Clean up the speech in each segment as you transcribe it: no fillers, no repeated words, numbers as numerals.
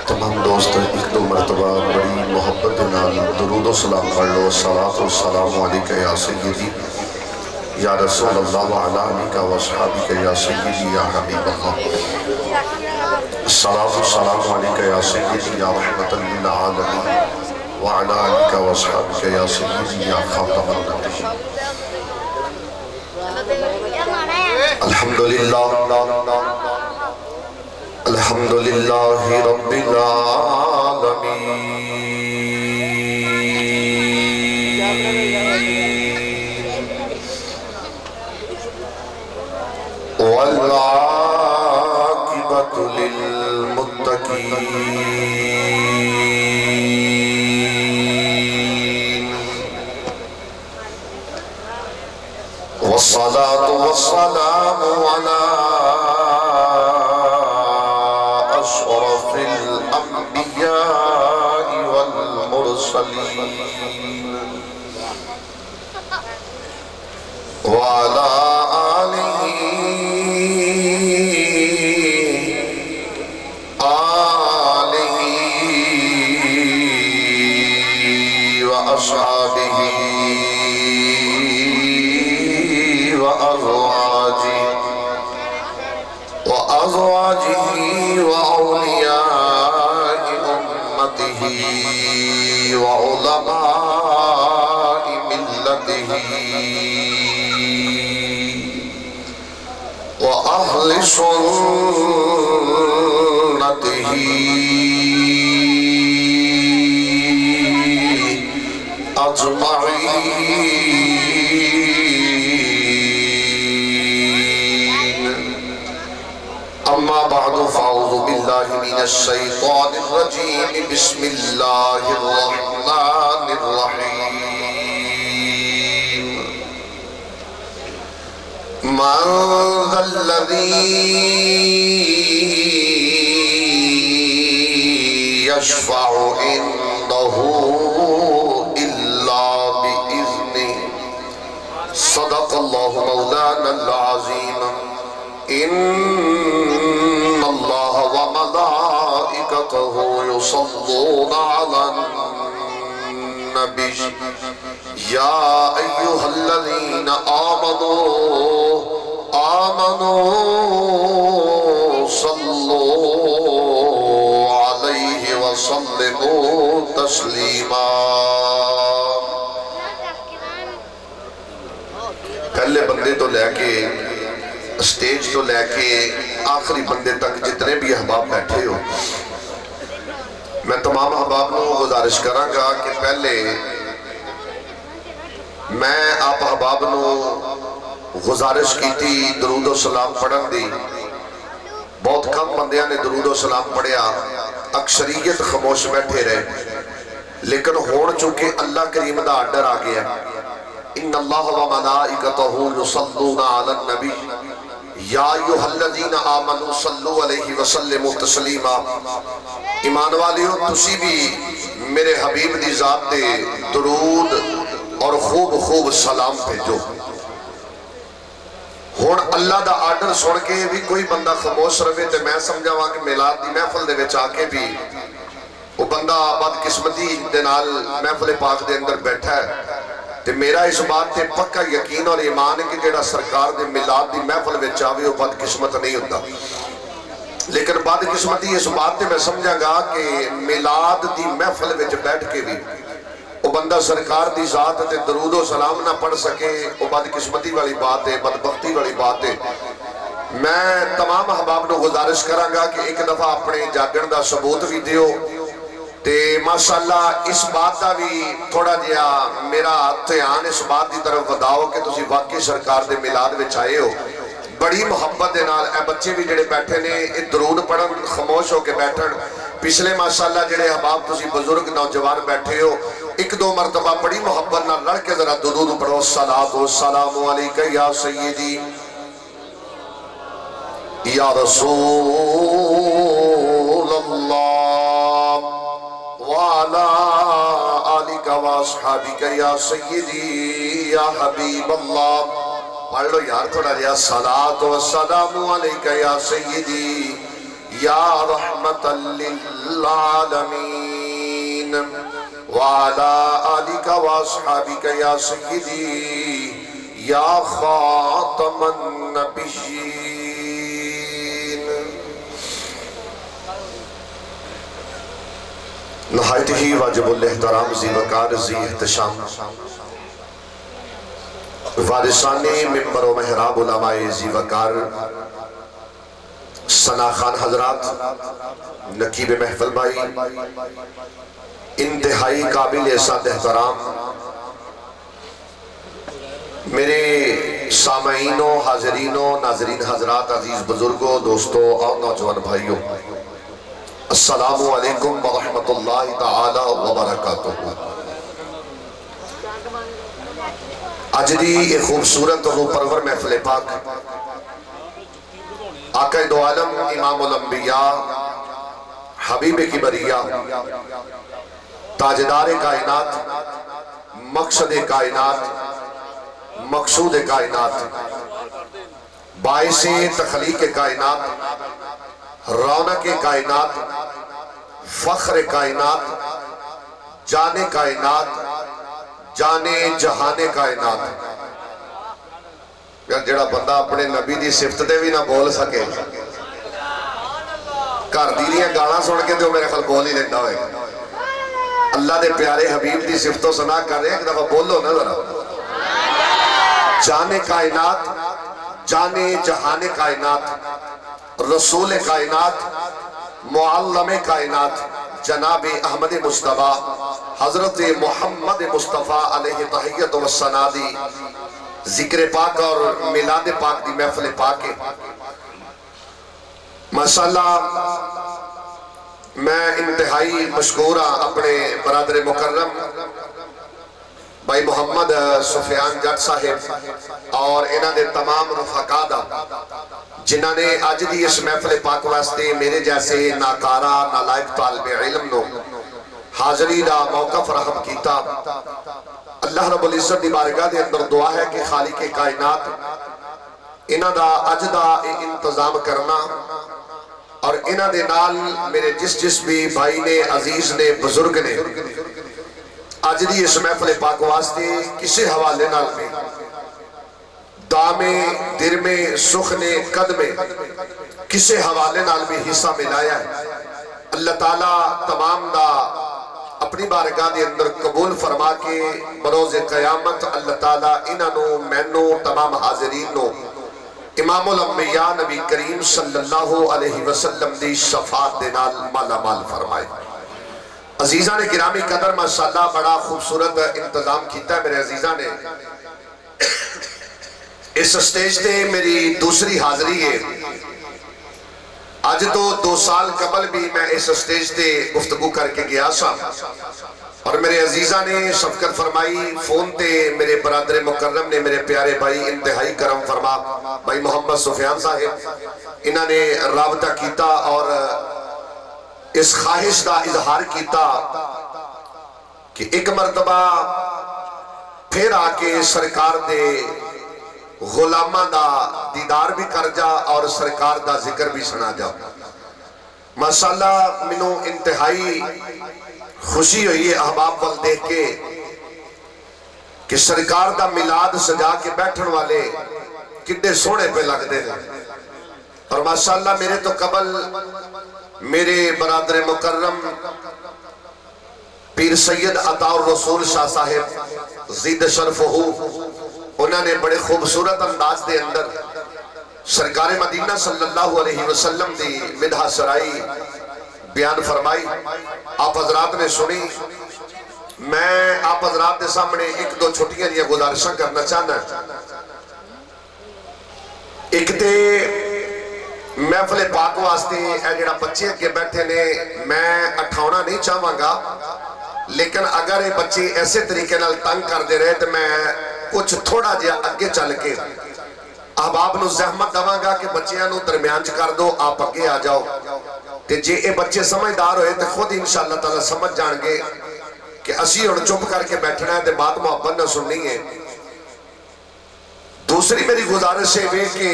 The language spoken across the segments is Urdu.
تمام دوست ایک دو مرتبہ بڑی محبت نال درود و سلام پڑھ لو. الصلاۃ والسلام علیکہ یا سیدی یا رسول اللہ وعلا علیکہ واصحابک یا سیدی یا حبیب اللہ. الصلاۃ والسلام علیکہ یا سیدی یا رحمت للعالمین وعلا علیکہ واصحابک یا سیدی یا خاتم النبیین. الحمدللہ الحمدللہ رب العالمین والعاقبۃ للمتقین والصلاة والسلام علی أشرف الأنبياء والمرسلين وعلى آله وأصحابه وأزواجه وأولياء أمته وعلماء ملته وأهل سنته أجمعين. أما بعد فأعوذ بالله من الشيطان الرجيم. بسم الله الرحمن الرحيم. من ذا الذي يشفع عنده إلا بإذنه. صدق الله مولانا العظيم. إن الله وملائكته يصلون على النبي يا أيها الذين آمنوا صلوا عليه وسلموا تسليما. پہلے بندے تو لے کے اسٹیج تو لے کے آخری بندے تک جتنے بھی احباب بیٹھے ہو، میں تمام احباب کو گزارش کراں گا کہ پہلے میں آپ احباب کو گزارش کی تھی درود و سلام پڑھن دی. بہت کم بندیاں نے درود و سلام پڑھیا، اکثریت خاموش بیٹھے رہے. لیکن ہون چونکہ اللہ کریم دا آرڈر آ گیا، ان اللہ و ملائکتہ یصلون علی النبی یا ایھا الذین آمنوا صلوا علیہ وسلموا تسلیما. ایمان والیوں تسی بھی میرے حبیب دی ذات دے درود اور خوب خوب سلام بھیجو. ہون اللہ دا آرڈر سن کے بھی کوئی بندہ خاموش رہے تے میں سمجھاواں کہ میلاد دی محفل دے وچ آ کے بھی وہ بندہ بدقسمتی دے نال محفل پاک دے اندر بیٹھا ہے. تے میرا اس بات تے پکا یقین اور ایمان ہے کہ جیڑا سرکار دے میلاد دی محفل وچ آوے وہ بدقسمت نہیں ہوتا. لیکن بدقسمتی اس بات تے میں سمجھاں گا کہ میلاد دی محفل وچ بیٹھ کے بھی وہ بندہ سرکار دی ذات تے درود و سلام نہ پڑھ سکے، وہ بدقسمتی والی بات ہے، بدبختی والی بات ہے. میں تمام احباب کو گزارش کراں گا کہ ایک دفعہ اپنے جاگن دا ثبوت بھی دیو تے ماشاءاللہ اس بات کا بھی تھوڑا جہا میرا دھیان اس بات کی طرف وداؤ کہ تسی واقعی سرکار دے میلاد وچ آئے ہو بڑی محبت دے نال اے بچے بھی جڑے بیٹھے نے اے درود پڑھن خاموش ہو کے بیٹھن پچھلے ماشاءاللہ جڑے احباب تسی بزرگ نوجوان بیٹھے ہو ایک دو مرتبہ بڑی محبت نال لڑ کے ذرا درود پڑھو الصلاۃ والسلام علیکہ یا سیدی یا رسول اللہ وعلا آلک واصحابک یا سیدی یا حبیب اللہ پڑھ لو یار تھوڑا جیا الصلاۃ والسلام علیکہ یا سیدی یا رحمت للعالمین وعلا آلک واصحابک یا سیدی یا خاتم النبیین نہایت ہی واجب الاحترام ذی وقار ذی احتشام وارثان ممبر و محراب علماء ذی وقار ثنا خان حضرات نقیب محفل بھائی انتہائی قابل احسان احترام میرے سامعینوں حاضرینوں ناظرین حضرات عزیز بزرگوں دوستوں اور نوجوان بھائیوں السلام علیکم ورحمۃ اللہ تعالی وبرکاتہ آج دی ایک خوبصورت و پرور محفل پاک آقا دو عالم امام الانبیاء حبیب کی بریہ تاجدار کائنات مقصد کائنات مقصود کائنات باعث تخلیق کائنات رونق کائنات فخر کائنات جان کائنات جان جہان کائنات یار جڑا بندہ اپنے نبی دی صفت دے بھی نہ بول سکے گھر دیاں گالاں سن کے تو میرے خیال بول ہی لیتا ہوئے اللہ دے پیارے حبیب دی صفت و ثنا کر رہے ہیں ایک دفعہ بولو نا ذرا جان کائنات جان جہان کائنات رسول کائنات معلم کائنات جناب احمد مصطفیٰ حضرت محمد مصطفیٰ علیہ تحیت و سنادی ذکر پاک اور میلاد پاک دی محفل پاک ہے ماشاءاللہ میں انتہائی مشکورہ اپنے برادر مکرم بھائی محمد سفیان جٹ صاحب اور انہ دے تمام رفقا دا جنہاں نے آج دی اس محفل پاک واسطے میرے جیسے ناکارہ نالائق طالب علم نو حاضری دا موقع فراہم کیتا اللہ رب العزت دی بارگاہ دے اندر دعا ہے کہ خالق کائنات انہ دا اج دا انتظام کرنا اور انہ دے نال میرے جس بھی بھائی نے عزیز نے بزرگ نے آج دی اس محفل پاک واسطے کسی حوالے نال میں دامے درمے سخنے قدمے کسی حوالے نال بھی حصہ ملایا ہے اللہ تعالیٰ تمام دا اپنی بارگاہ دے اندر قبول فرما کے بروز قیامت اللہ تعالیٰ انہوں مینوں تمام حاضرین نو امام الانبیاء نبی کریم صلی اللہ علیہ وسلم دی شفاعت دے نال مالا مال فرمائے عزیزہ نے گرامی قدر ماشاءاللہ بڑا خوبصورت انتظام کیتا ہے میرے عزیزہ نے اس سٹیج تے میری دوسری حاضری ہے آج تو 2 سال قبل بھی میں اس سٹیج تے گفتگو کر کے گیا سا اور میرے عزیزہ نے شفقت فرمائی فون تے میرے برادر مکرم نے میرے پیارے بھائی انتہائی کرم فرما بھائی محمد سفیان صاحب انہوں نے رابطہ کیتا اور اس خواہش دا اظہار کیتا کہ ایک مرتبہ پھر آکے سرکار دے غلامہ دا دیدار بھی کر جا اور سرکار دا ذکر بھی سنا جا ماشاءاللہ منوں انتہائی خوشی ہوئی ہے احباب وال دیکھ کے کہ سرکار دا میلاد سجا کے بیٹھن والے کتنے سونے پہ لگ دے ہیں اور ماشاءاللہ میرے تو قبل میرے برادر مکرم پیر سید عطا الرسول شاہ صاحب زید شرفہو انہوں نے بڑے خوبصورت انداز دے اندر سرکار مدینہ صلی اللہ علیہ وسلم دی مدحہ سرائی بیان فرمائی، آپ حضرات نے سنی۔ میں آپ حضرات کے سامنے ایک دو چھوٹیاں دیا گزارشاں کرنا چاہنا ہے۔ ایک تے محفل پاک واسطے اے جڑا بچے کے بیٹھے نے میں اٹھاؤنا نہیں چاہواں گا، لیکن اگر یہ بچے ایسے طریقے نال تنگ کر دے رہے تو میں کچھ تھوڑا جہا اگے چل کے احباب نو زحمت دواں گا کہ بچیاں نو درمیان کر دو، آپ اگے آ جاؤ۔ تے جے اے بچے سمجھدار ہوئے تو خود انشاءاللہ تعالیٰ سمجھ جان گے کہ اسی ہن چپ کر کے بیٹھنا ہے تے بات محبت نہ سننی ہے۔ دوسری میری گزارش ہے کہ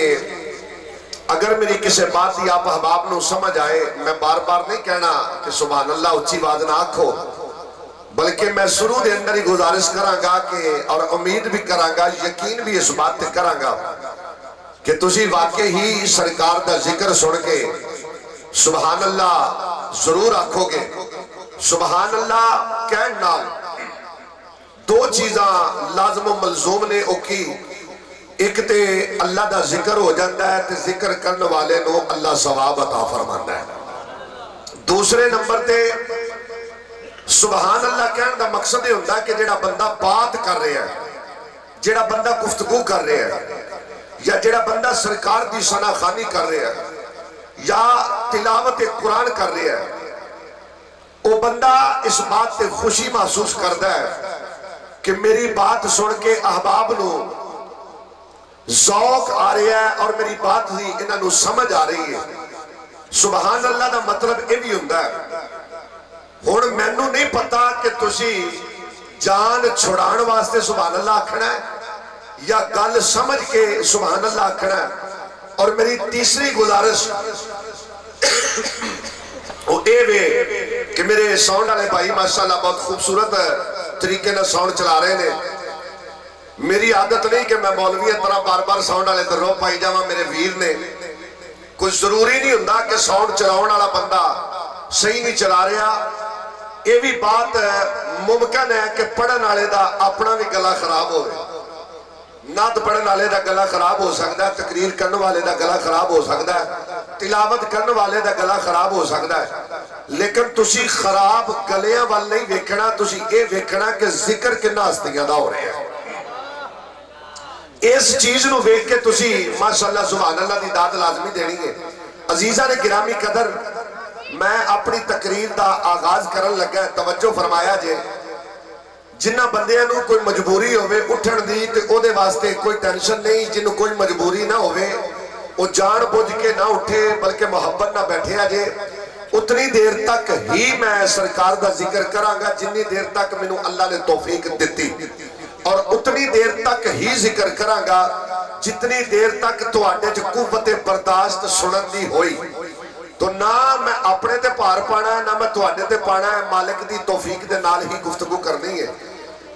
اگر میری کسی بات ہی آپ احباب نو سمجھ آئے، میں بار بار نہیں کہنا کہ سبحان اللہ اچھی بات نہ آکھو، بلکہ میں شروع دے اندر ہی گزارش کراں گا کہ اور امید بھی کراں گا، یقین بھی اس بات تے کراں گا کہ تسی واقعی ہی سرکار دا ذکر سن کے سبحان اللہ ضرور آکھو گے۔ سبحان اللہ کہن نال دو چیزاں لازم و ملزوم نے اوکی، ایک تے اللہ دا ذکر ہو جاتا ہے تے ذکر کرنے والے نو اللہ ثواب عطا فرماتا ہے۔ دوسرے نمبر تے سبحان اللہ کہن دا مقصد یہ ہوتا ہے کہ جڑا بندہ بات کر رہا ہے، جڑا بندہ گفتگو کر رہا ہے، یا جڑا بندہ سرکار دی ثنا خوانی کر رہا ہے یا تلاوت قرآن کر رہا ہے، وہ بندہ اس بات تے خوشی محسوس کرتا ہے کہ میری بات سن کے احباب نو ذوق آ رہا ہے اور میری بات ہی انہاں نو سمجھ آ رہی ہے۔ سبحان اللہ دا مطلب یہ بھی ہوتا ہے۔ ہن مینوں نہیں پتا کہ تسی جان چھڑان واسطے سبحان اللہ آکھنا ہے یا گل سمجھ کے سبحان اللہ آکھنا ہے۔ اور میری تیسری گزارش وہ اے وے کہ میرے ساؤنڈ والے بھائی ماشاءاللہ بہت خوبصورت طریقے نہ ساؤنڈ چلا رہے نے۔ میری عادت نہیں کہ میں مولوی طرح بار بار ساؤنڈ والے در رو پائی جاواں، میرے ویر نے کچھ ضروری نہیں ہوندا کہ ساؤنڈ چلاؤن والا بندہ صحیح نہیں چلا رہا۔ یہ بھی بات ممکن ہے کہ پڑھن والے دا اپنا بھی گلا خراب ہوئے، نعت پڑھن والے دا گلا خراب ہو سکتا ہے، تقریر کرنے والے دا گلا خراب ہو سکتا ہے، تلاوت کرنے والے دا گلا خراب ہو سکتا ہے، لیکن تسی خراب گلیاں وال نہیں ویکھنا، تسی اے ویکھنا کہ ذکر کنا ہستیاں دا ہو رہے ہیں۔ اس چیز نو ویکھ کے تسی ماشاءاللہ سبحان اللہ دی داد لازمی دینی ہے۔ عزیزاں گرامی قدر، میں اپنی تقریر دا آغاز کرن لگا، توجہ فرمایا جے، جنہ بندیاں نو کوئی مجبوری ہوئے اٹھن دی تے او دے واسطے کوئی ٹینشن نہیں، جنہوں کوئی مجبوری نہ ہوئے وہ جان بوجھ کے نہ اٹھے بلکہ محبت نہ بیٹھے آجے، اتنی دیر تک ہی میں سرکار دا ذکر کراں گا جنی دیر تک میں اللہ نے توفیق دیتی، اور اتنی دیر تک ہی ذکر کراں گا جتنی دیر تک تو آنے جو قوت برداشت سنن دی ہوئی۔ تو نہ میں اپنے تے پار پانا ہے، نہ میں تو آنے تے پانا ہے، مالک دی توفیق دے نال ہی گفتگو کرنی ہے۔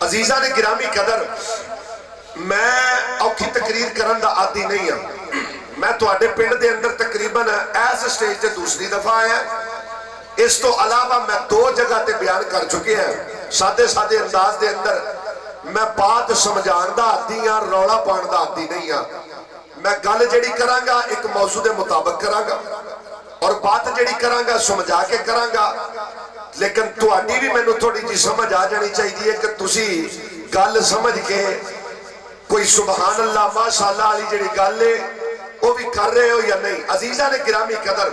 عزیزہ نے گرامی قدر، میں اوکھی تقریر کرن دا عادی نہیں ہوں۔ میں تو آنے پنڈ دے اندر تقریباً ایس سٹیج تے دوسری دفعہ آیا، اس تو علاوہ میں 2 جگہ تے بیان کر چکے ہیں۔ سادے سادے انداز دے اندر میں بات سمجھان دا عادی ہاں، روڑا پان دا عادی نہیں ہاں۔ میں گل جڑی کراں گا ایک موضوع دے مطابق کراں گا، اور بات جڑی کراں گا سمجھا کے کراں گا، لیکن تو آڈی بھی میں نے تھوڑی جی سمجھ آ جانی چاہیے کہ تسی گل سمجھ کے کوئی سبحان اللہ ماشاءاللہ علی جڑی گل ہے وہ بھی کر رہے ہو یا نہیں۔ عزیزہ نے گرامی قدر،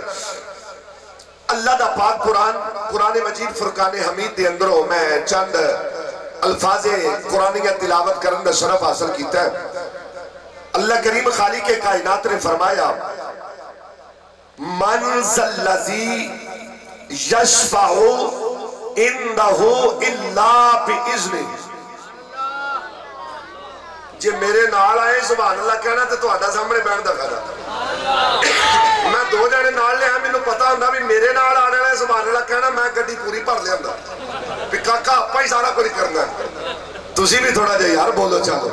اللہ دا پاک قرآن مجید فرقان حمید دے اندروں میں چند الفاظ قرآنیہ تلاوت کرن دا شرف حاصل کیتا ہے۔ اللہ کریم خالق کائنات نے فرمایا، من ذلذی یشفع عندہ الا باذنہ۔ جے میرے نال آئے سبحان اللہ کہنا تو تہاڈا سامنے بیٹھ دا فائدہ۔ میں 2 جنے نال لے میں پتا ہوندا بھی میرے نال آنے والے سبحان اللہ کہنا، میں گڈی پوری بھر لے ہوندا بھی کاکا آپا ہی سارا کچھ کرنا ہے۔ تسی بھی تھوڑا جہا یار بولو چلو،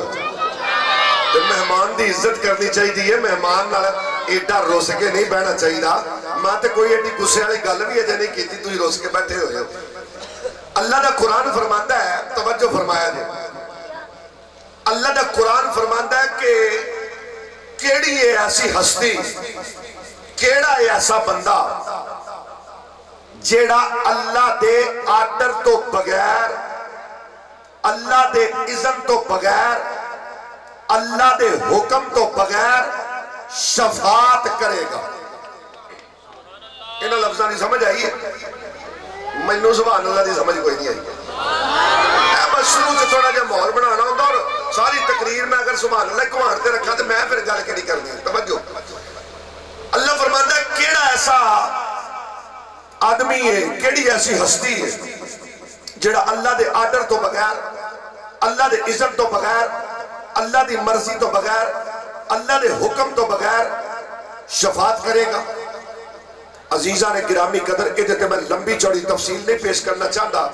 مہمان دی عزت کرنی چاہیے، مہمان نال ایڈا روس کے نہیں بہنا چاہیے۔ میں تے کوئی ایڈی غصے والی گل بھی اجے نہیں کیتی، تسی روس کے بیٹھے ہوئے ہو۔ اللہ دا قرآن فرماتا ہے، توجہ فرمایا جائے، اللہ دا قرآن فرماتا ہے کہ کیڑی ہے ایسی ہستی، کیڑا ہے ایسا بندہ جیڑا اللہ دے آرڈر تو بغیر، اللہ دے اذن تو بغیر، اللہ دے حکم تو بغیر شفاعت کرے گا۔ انہاں لفظاں نہیں سمجھ آئی ہے؟ مینوں سبحان اللہ دی سمجھ کوئی نہیں آئی۔ بس شروع سے تھوڑا جا ماحول بنانا ہوتا اور ساری تقریر میں اگر سبحان اللہ کو آنتے رکھا تو میں پھر گل کیڑی کرنی ہے۔ توجہ، اللہ فرماتا ہے کیڑا ایسا آدمی ہے، کیڑی ایسی ہستی ہے جڑا اللہ دے آرڈر تو بغیر، اللہ دے عزت تو بغیر، اللہ دی مرضی تو بغیر، اللہ دے حکم تو بغیر شفاعت کرے گا۔ عزیزہ نے گرامی قدر ادھے میں لمبی چوڑی تفصیل نہیں پیش کرنا چاہتا،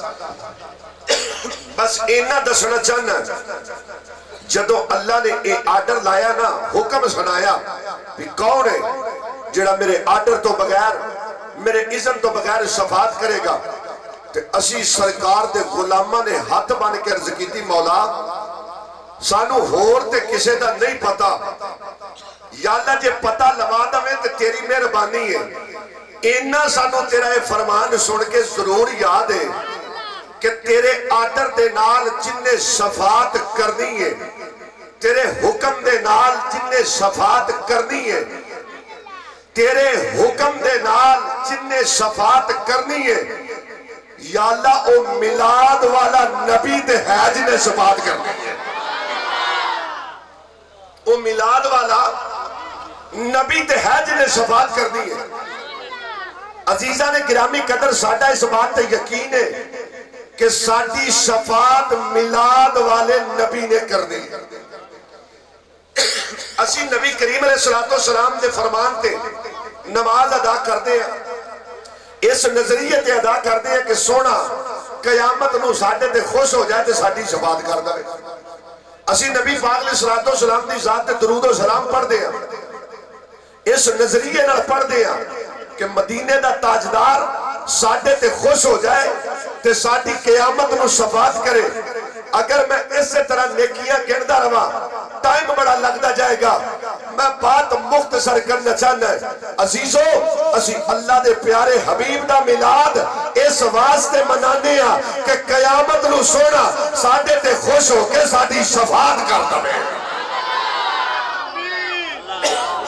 بس اینا دسنا چاہنا جدو اللہ نے اے آرڈر لایا نا، حکم سنایا بھی کون ہے جڑا میرے آرڈر تو بغیر، میرے اذن تو بغیر شفاعت کرے گا، تے اسی سرکار دے غلامہ نے ہاتھ بان کے عرض کی تھی مولا سانو ہور تے کسے دا نہیں پتا، یا اللہ جے پتا لوا دویں تے تیری مہربانی ہے۔ اینا سانو تیرا اے فرمان سن کے ضرور یاد ہے کہ تیرے آرڈر دے نال جن نے شفاعت کرنی ہے، تیرے حکم دے نال جن نے شفاعت کرنی ہے، تیرے حکم دے نال جن نے شفاعت کرنی ہے، یا اللہ او میلاد والا نبی تے ہے جن نے شفاعت کرنی ہے۔ او میلاد والا نبی تے ہے جن نے شفاعت کرنی ہے۔ عزیزہ نے گرامی قدر ساڈا اس بات تے یقین ہے کہ ساڈی شفاعت میلاد والے نبی نے کرنی ہے۔ اسی نبی کریم علیہ السلام دے فرمان تے نماز ادا کردے ہیں، اس نظریے تے ادا کردے ہیں کہ سونا قیامت نو ساڈے تے خوش ہو جائے تے ساڈی شفاعت کر دے۔ اسی نبی پاک علیہ السلام دی ذات تے درود و سلام پڑھ دے ہیں، اس نظریے نال پڑھ دے ہیں کہ مدینے دا تاجدار ساڈے تے خوش ہو جائے تے ساڈی قیامت نو شفاعت کرے۔ اگر میں اس طرح نیکیاں گندا رہا ٹائم بڑا لگتا جائے گا، میں بات مختصر کرنا چاہنا ہے۔ عزیزو اسی اللہ دے پیارے حبیب دا میلاد اس واسطے منانے ہیں کہ قیامت نو سونا ساڈے تے خوش ہو کے ساڈی شفاعت کر دے۔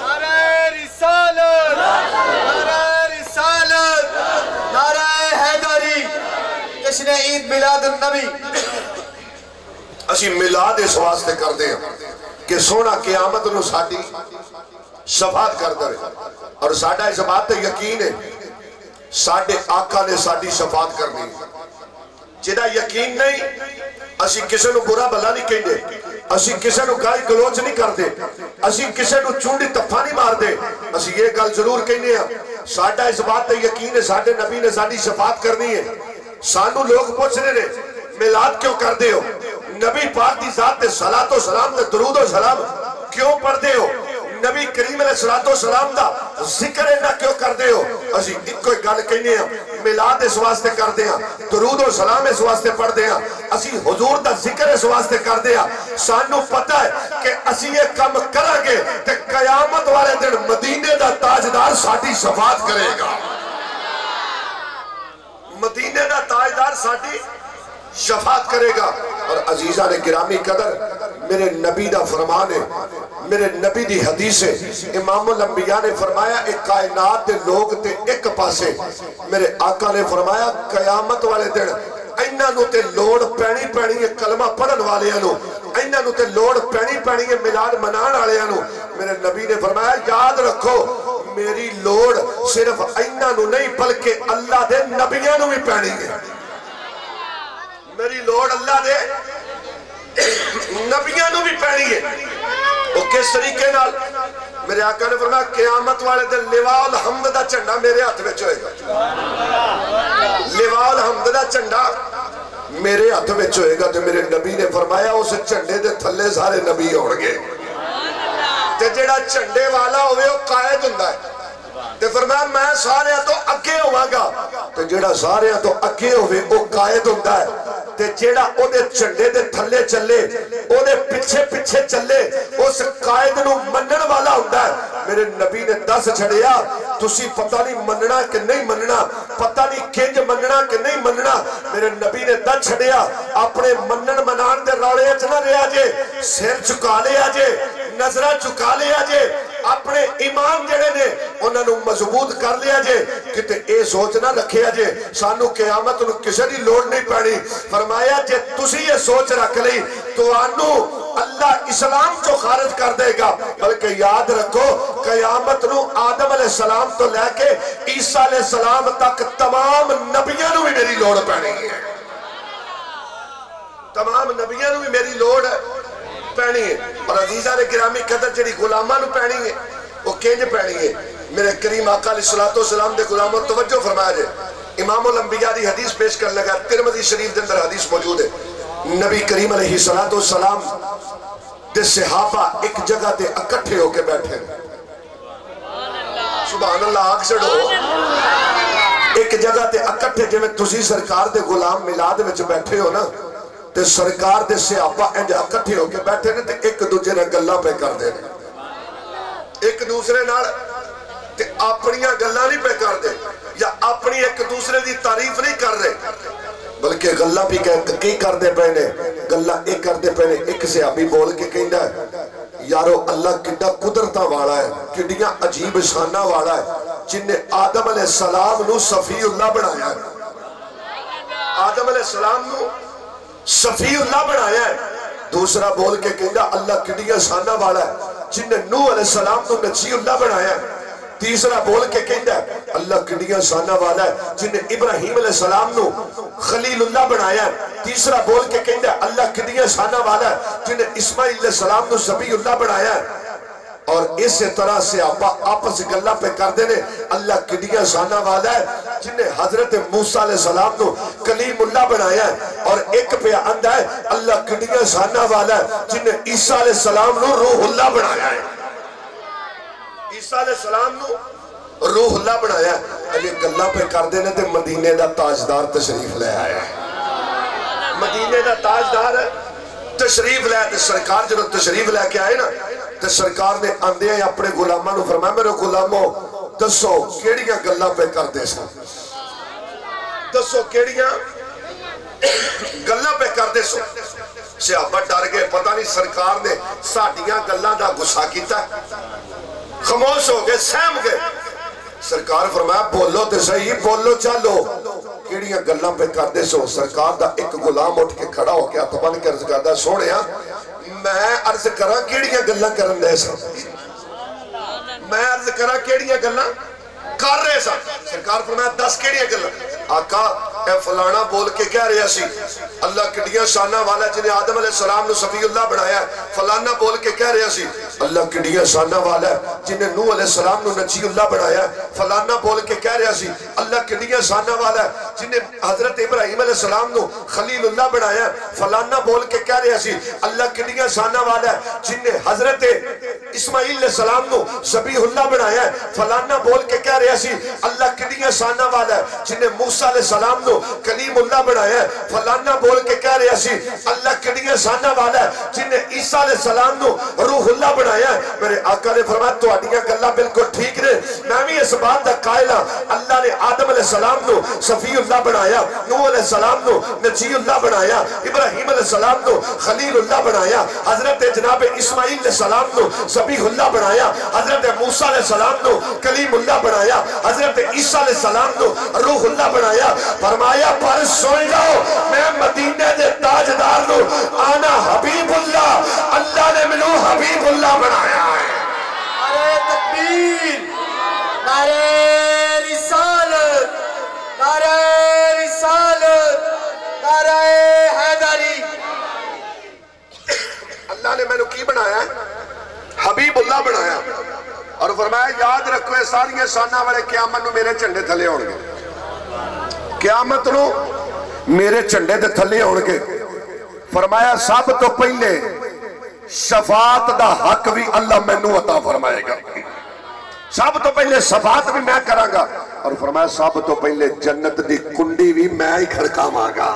نعرہ رسالت، نعرہ رسالت، نعرہ حیدری، جشن عید میلاد النبی۔ اسی میلاد اس واسطے کر دے کہ سونا قیامت نو ساڈی شفاعت کر دے، اور ساڈا اس بات تے یقین ہے ساڈے آقا نے ساڈی شفاعت کرنی۔ جدا یقین نہیں اسی کسے نو برا بھلا نہیں کہندے، اسی کسے نو گالی گلوچ نہیں کر دے، اسی کسے نو چونڈی تپھا نہیں مار دے، اسی یہ گل ضرور کہنے ہیں ساڈا اس بات تے یقین ہے ساڈے نبی نے ساڈی شفاعت کرنی ہے۔ سانو لوگ پوچھ رہے نے میلاد کیوں کر دے ہو، نبی پاک دی ذات تے صلاۃ و سلام تے درود و سلام کیوں پڑھ دے ہو، نبی کریم علیہ السلام دا ذکر نہ کیوں کر دے ہو؟ اسی ایک کوئی گل کہنے ہیں میلاد اس واسطے کر دے ہیں، درود و سلام اس واسطے پڑھ دے ہیں، اسی حضور دا ذکر اس واسطے کر دے ہیں۔ سانو پتہ ہے کہ اسی یہ کم کریں گے تے قیامت والے دن مدینے دا تاجدار ساڈی شفاعت کرے گا۔ مدینے دا تاجدار ساڈی شفاعت کرے گا۔ اور عزیزہ نے گرامی قدر میرے نبی دا فرمان ہے، میرے نبی دی حدیث ہے، امام الانبیاء نے فرمایا ایک کائنات دے لوگ تے ایک پاسے، میرے آقا نے فرمایا قیامت والے دن اینہ نو تے لوڑ پینی پینی ہے کلمہ پڑھن والے انو، اینہ نو تے لوڑ پینی پینی ہے میلاد منان والے انو۔ میرے نبی نے فرمایا یاد رکھو میری لوڑ صرف اینہ نو نہیں بلکہ اللہ دے نبیوں نو بھی پینی ہے، میری لوڑ اللہ دے نبیوں نو بھی پینی ہے۔ وہ کس طریقے نال؟ میرے آقا نے فرمایا قیامت والے دن لواء الحمد دا چنڈا میرے ہاتھ وچ ہوئے گا، لواء الحمد دا چنڈا میرے ہاتھ وچ ہوئے گا۔ تو میرے نبی نے فرمایا اس چنڈے دے تھلے سارے نبی ہون گے، تے جڑا چنڈے والا ہوئے وہ قائد ہوندا ہے، تے فرمایا میں سارے تو اگے ہوا گا، تے جڑا سارے تو اگے ہوئے وہ قائد ہوندا ہے، تے جڑا او دے چنڈے دے تھلے چلے او دے پچھے پچھے چلے اس قائد نو منن والا ہوندا ہے۔ میرے نبی نے دس چھڑیا تسی پتہ نہیں مننا کہ نہیں مننا پتہ نہیں کنج مننا کہ نہیں مننا میرے نبی نے دس چھڑیا اپنے منن منان دے روڑے اچنا رہا جے سر چکا لیا جے نظرہ چکا لیا جے اپنے ایمان جڑے نے انہوں نے مضبوط کر لیا جے کتے اے سوچ نہ رکھیا جے سانو قیامت انہوں کسی دی لوڑ نہیں پڑی فرمایا جے تسی یہ سوچ رکھ لی تو آنو اللہ اسلام جو خارج کر دے گا بلکہ یاد رکھو قیامت نو آدم علیہ السلام تو لے کے عیسیٰ علیہ السلام تک تمام نبیوں نو بھی میری لوڑ پڑی ہے تمام نبیوں نو بھی میری لوڑ پہنی ہے اور عزیزہ نے گرامی قدر جڑی غلامہ نو پہنی ہے وہ کینج پہنی ہے میرے کریم آقا علیہ السلام دے غلاموں توجہ فرمایا جائے امام الانبیاء دی حدیث پیش کر لگا ترمذی شریف دے اندر حدیث موجود ہے نبی کریم علیہ السلام دے صحابہ ایک جگہ دے اکٹھے ہو کے بیٹھے سبحان اللہ آگ سڑو ایک جگہ دے اکٹھے جو میں تسی سرکار دے غلام میلاد وچ بیٹھے ہو نا تے سرکار دے صحابہ انج اکٹھے ہو کے بیٹھے نے تے ایک دوجے نے گلاں پہ کر دے ایک دوسرے نال تے اپنیاں گلاں نہیں پہ کر دے یا اپنی ایک دوسرے دی تعریف نہیں کر رہے بلکہ گلاں بھی کی کر دے پہنے گلاں ایک کر دے پہنے ایک صحابی بول کے کہندا ہے یارو اللہ کڈا قدرتاں والا ہے کڈیاں عجیب شاناں والا ہے جن نے آدم علیہ السلام نو صفی اللہ بنایا ہے آدم علیہ السلام نو صفی اللہ بنایا ہے دوسرا بول کے کہندا اللہ کڈیاں شاناں والا ہے جن نے نوح علیہ السلام نو نجی اللہ بنایا ہے تیسرا بول کے کہندا ہے اللہ کڈیاں شاناں والا ہے جن نے ابراہیم علیہ السلام نو خلیل اللہ بنایا ہے تیسرا بول کے کہندا ہے اللہ کڈیاں شاناں والا ہے جن نے اسماعیل علیہ السلام نو ذبیح اللہ بنایا ہے اور اس طرح سے آپس گلہ پہ کر دینے اللہ کڈیاں شاناں والا ہے جن نے حضرت موسیٰ علیہ السلام نو کلیم اللہ بنایا ہے اور ایک پہ اندہ ہے اللہ کڈیاں شاناں والا ہے جن نے عیسیٰ علیہ السلام نو روح اللہ بنایا ہے عیسیٰ علیہ السلام نو روح اللہ بنایا ہے اب یہ گلہ پہ کر دینے تے مدینے دا تاجدار تشریف لے آیا ہے مدینے دا تاجدار تشریف لے تے سرکار جو تشریف لے کے آئے نا تے سرکار نے آندے ہیں اپنے غلامہ نو فرمایا میرے غلاموں دسو کیڑیاں گلاں پہ کر دے سا دسو کیڑیاں گلاں پہ کر دے سو صحابہ ڈر گئے پتہ نہیں سرکار نے ساڈیاں گلاں دا غصہ کیتا خاموش ہو گئے سہم گئے سرکار فرمایا بولو تے صحیح بولو چالو کیڑیاں گلاں پہ کر دے سو سرکار دا ایک غلام اٹھ کے کھڑا ہو کے ہاتھ بن کے عرض کردا سونیا میں عرض کراں کیڑیاں گلاں کرن دے سا میں عرض کراں کیڑیاں گلاں کر رہے سا سرکار فرمایا 10 کیڑیاں گلاں آقا اے فلانا بول کے کہہ رہا سی اللہ کڈیاں شاناں والا جنہیں آدم علیہ السلام نے صفی اللہ بنایا ہے فلانا بول کے کہہ رہا سی اللہ کڈیاں شاناں والا ہے جنہیں نوح علیہ السلام نے نجی اللہ بنایا ہے فلانا بول کے کہہ رہا سی اللہ کڈیاں شاناں والا ہے جنہیں حضرت ابراہیم علیہ السلام نے خلیل اللہ بنایا ہے فلانا بول کے کہہ رہا سی اللہ کڈیاں شاناں والا ہے جنہیں حضرت اسماعیل علیہ السلام نے ذبیح اللہ بنایا ہے فلانا بول کے کہہ رہا سی اللہ کڈیاں شاناں والا ہے جنہیں موسیٰ علیہ السلام نو کلیم اللہ بنایا ہے فلانا بول کے کہہ رہا سی اللہ کڈیاں شاناں والا ہے جنہیں عیسیٰ علیہ السلام نو روح اللہ بنایا ہے میرے آقا نے فرمایا تو اڈیاں گلاں بالکل ٹھیک نے میں بھی اس بات دا قائل ہاں اللہ نے آدم علیہ السلام نو صفی اللہ بنایا نوح علیہ السلام نو نجی اللہ بنایا ابراہیم علیہ السلام نو خلیل اللہ بنایا حضرت جناب اسماعیل علیہ السلام نو ذبیح اللہ بنایا حضرت موسیٰ علیہ السلام نو کلیم اللہ بنایا حضرت عیسیٰ علیہ السلام نو روح اللہ بنایا فرمایا پر سن جاؤ میں مدینے دے تاجدار نو آنا حبیب اللہ اللہ نے منو حبیب اللہ بنایا ہے نعرہ تکبیر نعرہ رسالت نعرہ رسالت نعرہ حیدری اللہ نے میں نے کی بنایا ہے حبیب اللہ بنایا اور فرمایا یاد رکھو اے ساریاں شاناں والے قیامت نو میرے جھنڈے تھلے ہون گے قیامت نو میرے جھنڈے دے تھلے ہون گے فرمایا سب تو پہلے شفاعت دا حق بھی اللہ مینوں عطا فرمائے گا سب تو پہلے شفاعت بھی میں کراں گا اور فرمایا سب تو پہلے جنت دی کنڈی بھی میں ہی کھڑکاواں گا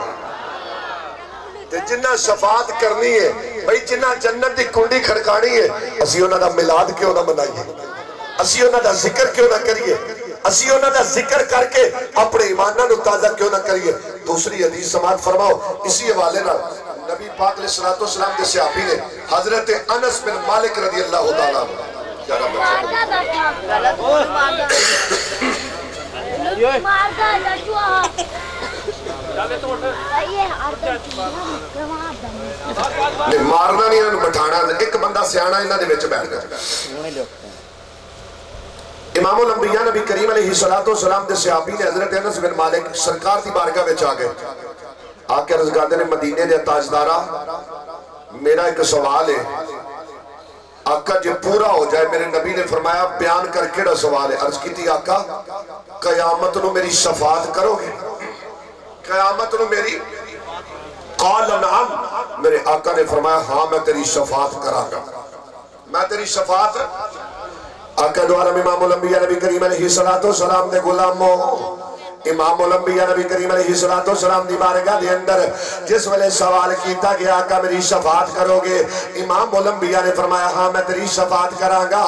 تے جنہ شفاعت کرنی ہے بھئی جنہ جنت دی کنڈی کھڑکانی ہے اسی انہاں دا میلاد کیوں نہ منائیے اسی انہاں دا ذکر کیوں نہ کریے؟ اسی انہاں دا ذکر کر کے اپنے ایمانہ نو تازہ کیوں نہ کریے؟ دوسری حدیث سماعت فرماؤ اسی حوالے نہ نبی پاک علیہ السلام کے صحابی نے حضرت انس بن مالک رضی اللہ تعالیٰ مارنا نہیں انہوں بٹھانا ایک بندہ سیانا انہوں نے بچ بیٹھ گیا امام الانبیاء نبی کریم علیہ السلام دے صحابی نے حضرت انس بن مالک سرکار دی بارگاہ وچ آ گئے آ کے عرض کردے نے مدینے دے تاجدارا میرا ایک سوال ہے آقا جب پورا ہو جائے میرے نبی نے فرمایا بیان کر کیڑا سوال ہے عرض کی تھی آقا قیامت نو میری شفاعت کرو گے قیامت نو میری قال نعم میرے آقا نے فرمایا ہاں میں تیری شفاعت کرا گا میں تیری شفاعت آقا دوارم امام الانبیاء نبی کریم علیہ السلام دے غلاموں امام الانبیاء نبی کریم علیہ السلام دی بارگاہ دے اندر جس ویلے سوال کیتا گیا آقا میری شفاعت کرو گے امام الانبیاء نے فرمایا ہاں میں تیری شفاعت کراں گا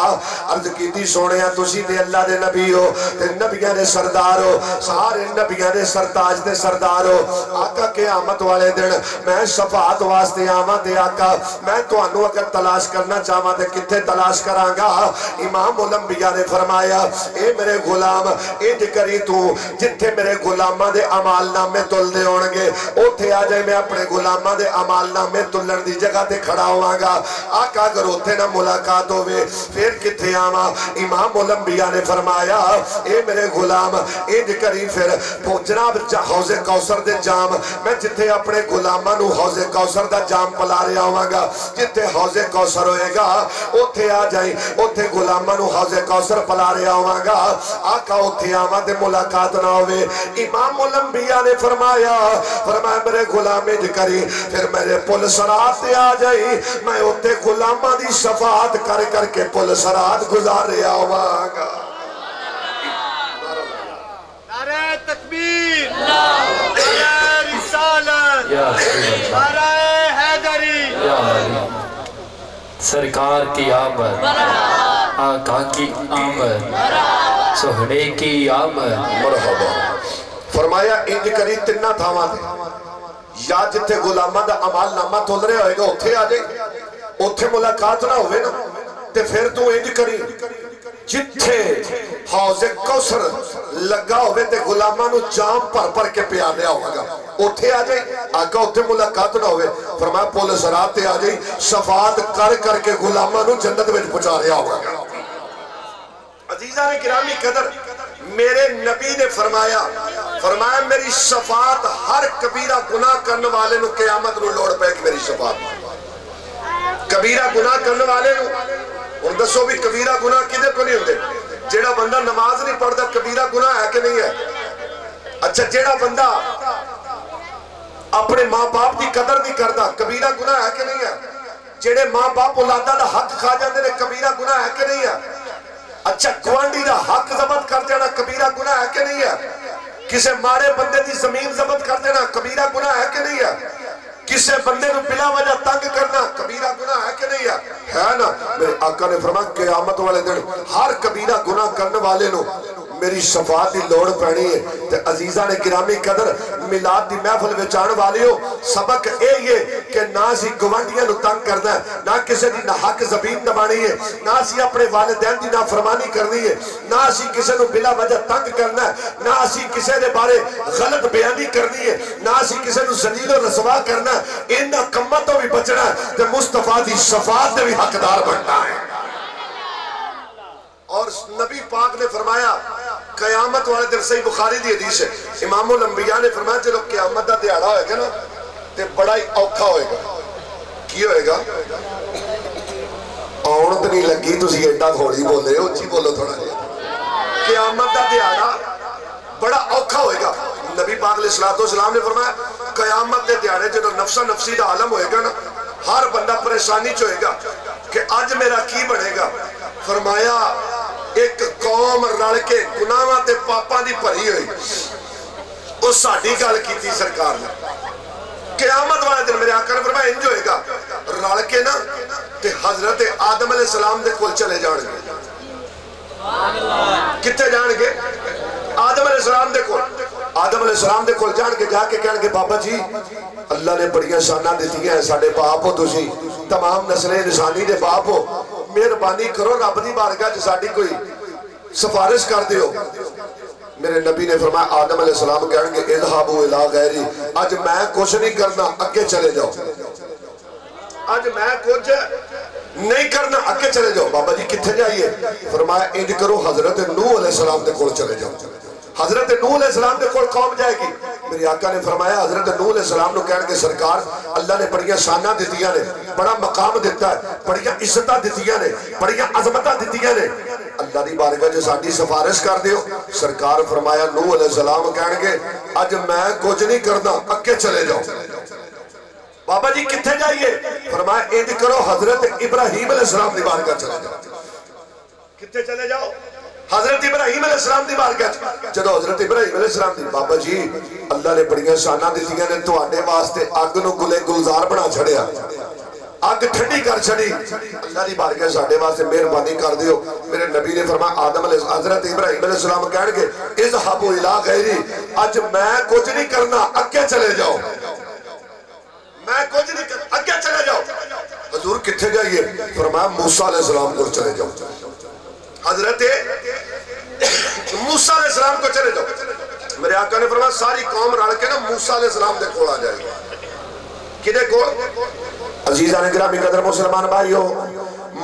عرض کیتی سونیا تسی تے اللہ دے نبی ہو تے نبیاں دے سردار ہو سارے نبیاں دے سرتاج دے سردار ہو آقا قیامت والے دن میں شفاعت واسطے آواں تے آقا میں تانوں اگر تلاش کرنا چاہواں تے کتھے تلاش کراں گا امام الانبیاء نے فرمایا اے میرے غلام انج کری تو جتھے میرے غلامہ دے عمال نامے تل دے ہونگے اوتھے آ جائے میں اپنے غلامہ دے عمال نامے تلن دی جگہ تے کھڑا ہواں گا آقا اگر اوتھے نہ ملاقات ہوئے پھر کتھے آواں امام الانبیاء نے فرمایا اے میرے غلام انج کری پھر جناب حوض کوثر دے جام میں جتھے اپنے غلامہ نو حوض کوثر دا جام پلا رہا ہواں گا جتھے حوض کوثر ہوئے گا اوتھے آ جائیں اوتھے غلامہ نو حوض کوثر پلا رہا ہواں گا آقا اوتھے آواں تے ملاقات نہ ہوئے امام الانبیاء نے فرمایا میرے غلامے جکری پھر میرے پل سرات تے آ جائی میں اوتے غلامہ دی شفاعت کر کر کے پل سرات گزار رہا ہواں گا نعرہ تکبیر نعرہ رسالت نعرہ حیدری سرکار کی آمد آقا کی آمد سہنے کی آمد مرحبا فرمایا انج کری تنہ تھاواں دے یا جتھے غلامہ دا عمال نامہ تول رہے ہوئے گا اتھے آ جائے اتھے ملاقات نہ ہوئے نا تے پھر تو انج کری جتھے حوض کوثر لگا ہوئے تے غلامہ نو جام پر کے پیا لیا ہوگا اتھے آ جائے آقا اتھے ملاقات نہ ہوئے فرمایا پول سرات تے آ جائے شفاعت کر کے غلامہ نو جنت میں پہنچا رہا ہوگا عزیزان کرامی قدر میرے نبی نے فرمایا میری شفاعت ہر کبیرہ گناہ کرنے والے نو قیامت نو لوڑ پہ کہ میری شفاعت کبیرہ گناہ کرنے والے نو اور دسو بھی کبیرہ گناہ کدھے کو نہیں ہوتے جیڑا بندہ نماز نہیں پڑھتا کبیرہ گناہ ہے کہ نہیں ہے اچھا جیڑا بندہ اپنے ماں باپ دی قدر نہیں کرتا کبیرہ گناہ ہے کہ نہیں ہے جیڑے ماں باپ اولادہ دا حق کھا جاندے نے کبیرہ گناہ ہے کہ نہیں ہے اچھا گوانڈی دا حق ضبط کر دینا کبیرہ گناہ ہے کہ نہیں ہے کسے مارے بندے دی زمین ضبط کر دینا کبیرہ گناہ ہے کہ نہیں ہے کسے بندے نو بلا وجہ تنگ کرنا کبیرہ گناہ ہے کہ نہیں ہے نا میرے آقا نے فرمایا قیامت والے دن ہر کبیرہ گناہ کرنے والے نو میری شفاعت دی لوڑ پڑنی ہے تے عزیزان گرامی قدر میلاد دی محفل وچ آنے والے ہو سبق اے یہ کہ نہ اسی گوانڈیاں نو تنگ کرنا ہے نہ کسے دی ناحق زبین دبانی ہے نہ اسی اپنے والدین دی نافرمانی کرنی ہے نہ اسی کسے نو بلا وجہ تنگ کرنا ہے نہ اسی کسے دے بارے غلط بیانی کرنی ہے نہ اسی کسے نو ذلیل و رسوا کرنا ہے ان کماں تو بھی بچنا ہے تے مصطفیٰ دی شفاعت دے بھی حقدار بننا ہے اور نبی پاک نے فرمایا قیامت والے دن صحیح بخاری دی حدیث ہے امام الانبیاء نے فرمایا جب قیامت دا دیہڑا ہوئے گا نا تے بڑا ہی اوکھا ہوئے گا کی ہوئے گا آؤنت نہیں لگی تسی ایڈا تھوڑی بولے ہو اچھی بولو تھوڑا قیامت دا دیہڑا بڑا اوکھا ہوئے گا نبی پاک علیہ السلام نے فرمایا قیامت دے دیہڑے جو نفسا نفسی دا عالم ہوئے گا نا ہر بندہ پریشانی چ ہوئے گا کہ آج میرا کی بڑھے گا فرمایا ایک قوم رل کے گناہاں تے پاپاں دی بھری ہوئی اس ساڈی گل کیتی سرکار نے قیامت والے دن میرے آقا نے فرمایا انج ہوئے گا رل کے نا تے حضرت آدم علیہ السلام دے کول چلے جان گے کتنے جان گے؟ آدم علیہ السلام دے کول، آدم علیہ السلام دے کول جان کے جا کے کہن گے بابا جی اللہ نے بڑیاں شانہ دیتی ہیں ساڑھے باپ ہو تسی تمام نسل انسانی دے باپ ہو مہربانی کرو رب دی بارگاہ ساڑھی کوئی سفارش کر دیو۔ میرے نبی نے فرمایا آدم علیہ السلام کہن گے اذهبوا الى غیری آج میں کچھ نہیں کرنا اگے چلے جاؤ، آج میں کچھ نہیں کرنا اگے چلے جاؤ۔ بابا جی کتھے جائیے؟ فرمایا انج کرو حضرت نوح علیہ السلام دے کول چلے جاؤ۔ حضرت نوح علیہ السلام دے کول قوم جائے گی۔ میرے آقا نے فرمایا حضرت نوح علیہ السلام نے کہنے کہ سرکار اللہ نے بڑیاں شانہ دیتیاں نے، بڑا مقام دیتا ہے، بڑیاں عزتہ دیتیاں نے، بڑیاں عظمتہ دیتیاں نے، اللہ دی بارگاہ جو ساڑھی سفارش کر دیو۔ سرکار فرمایا نوح علیہ السلام کہنے کہ آج میں کچھ نہیں کرنا اگے چلے جاؤ۔ بابا جی کتھے جائیے؟ فرمایا انج کرو حضرت ابراہیم علیہ السلام دی بارگاہ چلے جاؤ۔ کتھے چلے جاؤ؟ حضرت ابراہیم علیہ السلام دی بارگاہ جدو حضرت ابراہیم علیہ السلام دی بابا جی اللہ نے بڑیاں شانہ دیتیاں نے تو آنے واسطے آگ نو گلے گلزار بنا چھڑیا، آگ ٹھنڈی کر چھڑی، اللہ دی بارگاہ ساڑھے واسطے مہربانی کر دیو۔ میرے نبی نے فرمایا آدم علیہ حضرت ابراہیم علیہ السلام کہنے کہ اذهبوا الى غیری آج میں کچھ نہیں کرنا اگے چلے جاؤ، میں کچھ نہیں کرنا اگے چلے جاؤ۔ حضور کتھے جائیے؟ فرمایا موسیٰ علیہ السلام کو چلے جاؤ، حضرت موسیٰ علیہ السلام کو چلے جاؤ۔ میرے آقا نے فرمایا ساری قوم رڑ کے نا موسیٰ علیہ السلام دے کھوڑ آ جائے گی۔ کدے کھوڑ؟ عزیزان گرامی قدر مسلمان بھائیو